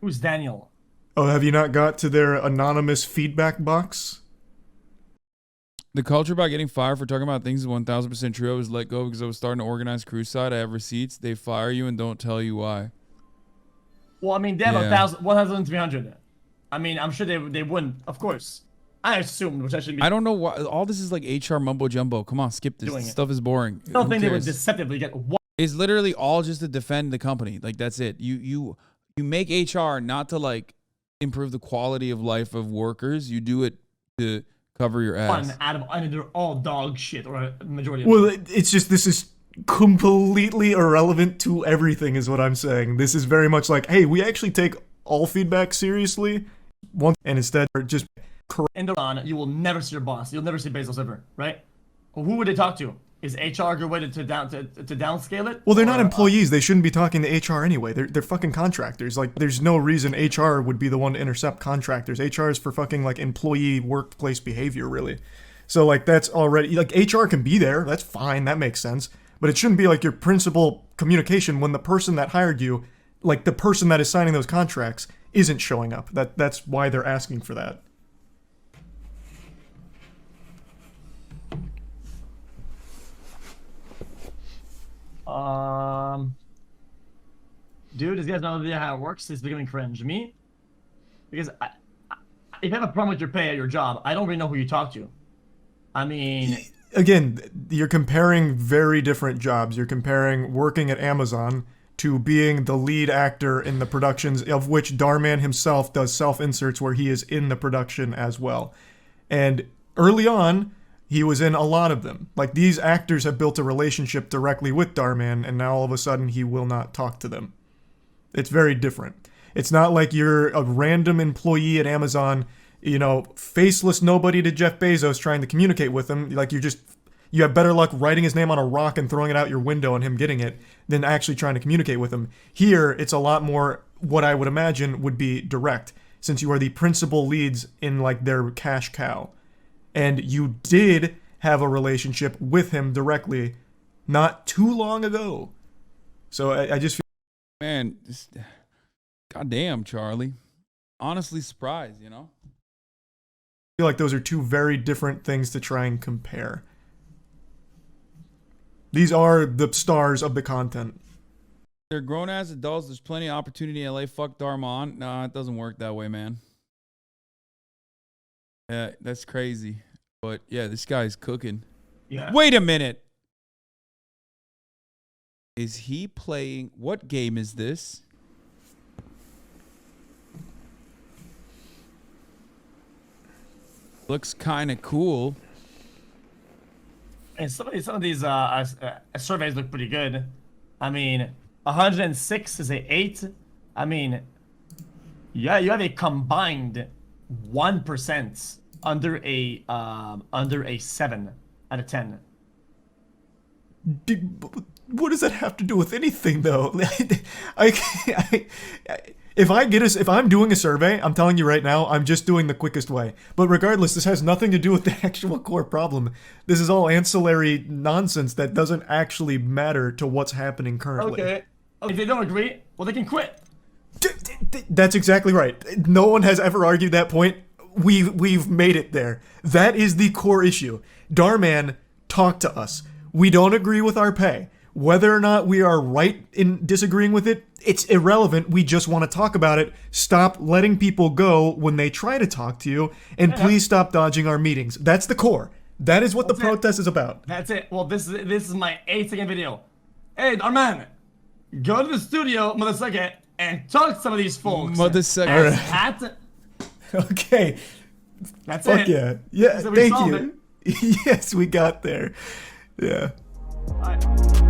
[SPEAKER 2] Who's Daniel?
[SPEAKER 3] Oh, have you not got to their anonymous feedback box?
[SPEAKER 1] The culture about getting fired for talking about things is 1000% true. I was let go because I was starting to organize crew side. I have receipts. They fire you and don't tell you why.
[SPEAKER 2] Well, I mean, they have
[SPEAKER 1] Yeah.
[SPEAKER 2] 1,300. I mean, I'm sure they wouldn't, of course. I assumed, which I should be.
[SPEAKER 1] I don't know why. All this is like HR mumbo jumbo. Come on, skip this.
[SPEAKER 2] Doing
[SPEAKER 1] This
[SPEAKER 2] it.
[SPEAKER 1] stuff is boring.
[SPEAKER 2] I don't
[SPEAKER 1] Who
[SPEAKER 2] think they would
[SPEAKER 1] cares?
[SPEAKER 2] deceptively get one.
[SPEAKER 1] It's literally all just to defend the company. Like, that's it. You make HR not to, like, improve the quality of life of workers. You do it to cover your ass.
[SPEAKER 2] Out of, and they're all dog shit, or a majority of
[SPEAKER 3] Well, it's just, this is completely irrelevant to everything, is what I'm saying. This is very much like, hey, we actually take all feedback seriously, and instead just
[SPEAKER 2] in the run, you will never see your boss. You'll never see Bezos ever, right? Well, who would they talk to? Is HR a good way to downscale it?
[SPEAKER 3] well, they're not
[SPEAKER 2] Or,
[SPEAKER 3] employees. They shouldn't be talking to HR anyway. They're fucking contractors. Like, there's no reason HR would be the one to intercept contractors. HR is for fucking, like, employee workplace behavior, really. So, like, that's already, like, HR can be there. That's fine. That makes sense. But it shouldn't be, like, your principal communication when the person that hired you, like, the person that is signing those contracts, isn't showing up. That's why they're asking for that.
[SPEAKER 2] Dude, this guy's no idea how it works. It's becoming cringe. Me? Because if you have a problem with your pay at your job, I don't really know who you talk to. I mean,
[SPEAKER 3] Again, you're comparing very different jobs. You're comparing working at Amazon to being the lead actor in the productions, of which DharMann himself does self-inserts where he is in the production as well. And early on, he was in a lot of them. Like, these actors have built a relationship directly with DharMann, and now all of a sudden he will not talk to them. It's very different. It's not like you're a random employee at Amazon, you know, faceless nobody to Jeff Bezos trying to communicate with him. Like, you have better luck writing his name on a rock and throwing it out your window and him getting it than actually trying to communicate with him. Here, it's a lot more what I would imagine would be direct, since you are the principal leads in, like, their cash cow. And you did have a relationship with him directly not too long ago. So I just feel...
[SPEAKER 1] Man, goddamn, Charlie. Honestly surprised, you know?
[SPEAKER 3] feel like those are two very different things to try and compare. These are the stars of the content.
[SPEAKER 1] They're grown as adults. There's plenty of opportunity in LA. Fuck DharMann. Nah, it doesn't work that way, man. Yeah, that's crazy. But yeah, this guy's cooking.
[SPEAKER 2] Yeah.
[SPEAKER 1] Wait a minute. Is he playing? What game is this? Looks kind of cool.
[SPEAKER 2] And some of these surveys look pretty good. I mean, 106 is a 8. I mean, yeah, you have a combined 1% under a 7 out of 10.
[SPEAKER 3] What does that have to do with anything, though? If I'm doing a survey, I'm telling you right now, I'm just doing the quickest way. But regardless, this has nothing to do with the actual core problem. This is all ancillary nonsense that doesn't actually matter to what's happening currently.
[SPEAKER 2] Okay. If they don't agree, well, they can quit.
[SPEAKER 3] That's exactly right. No one has ever argued that point. We've made it there. That is the core issue. DharMann, talk to us. We don't agree with our pay. Whether or not we are right in disagreeing with it, it's irrelevant. We just want to talk about it. Stop letting people go when they try to talk to you, and please stop dodging our meetings. That's the core. That is what the protest is about.
[SPEAKER 2] That's it. Well, this is my 8-second video. Hey, DharMann, go to the studio, motherfucker, and talk to some of these folks.
[SPEAKER 1] Motherfucker.
[SPEAKER 2] Hat.
[SPEAKER 3] Okay.
[SPEAKER 2] That's
[SPEAKER 3] Fuck
[SPEAKER 2] it.
[SPEAKER 3] yeah. Yeah,
[SPEAKER 2] So we
[SPEAKER 3] thank
[SPEAKER 2] solved
[SPEAKER 3] you. Yes, we got there. Yeah.
[SPEAKER 2] All right.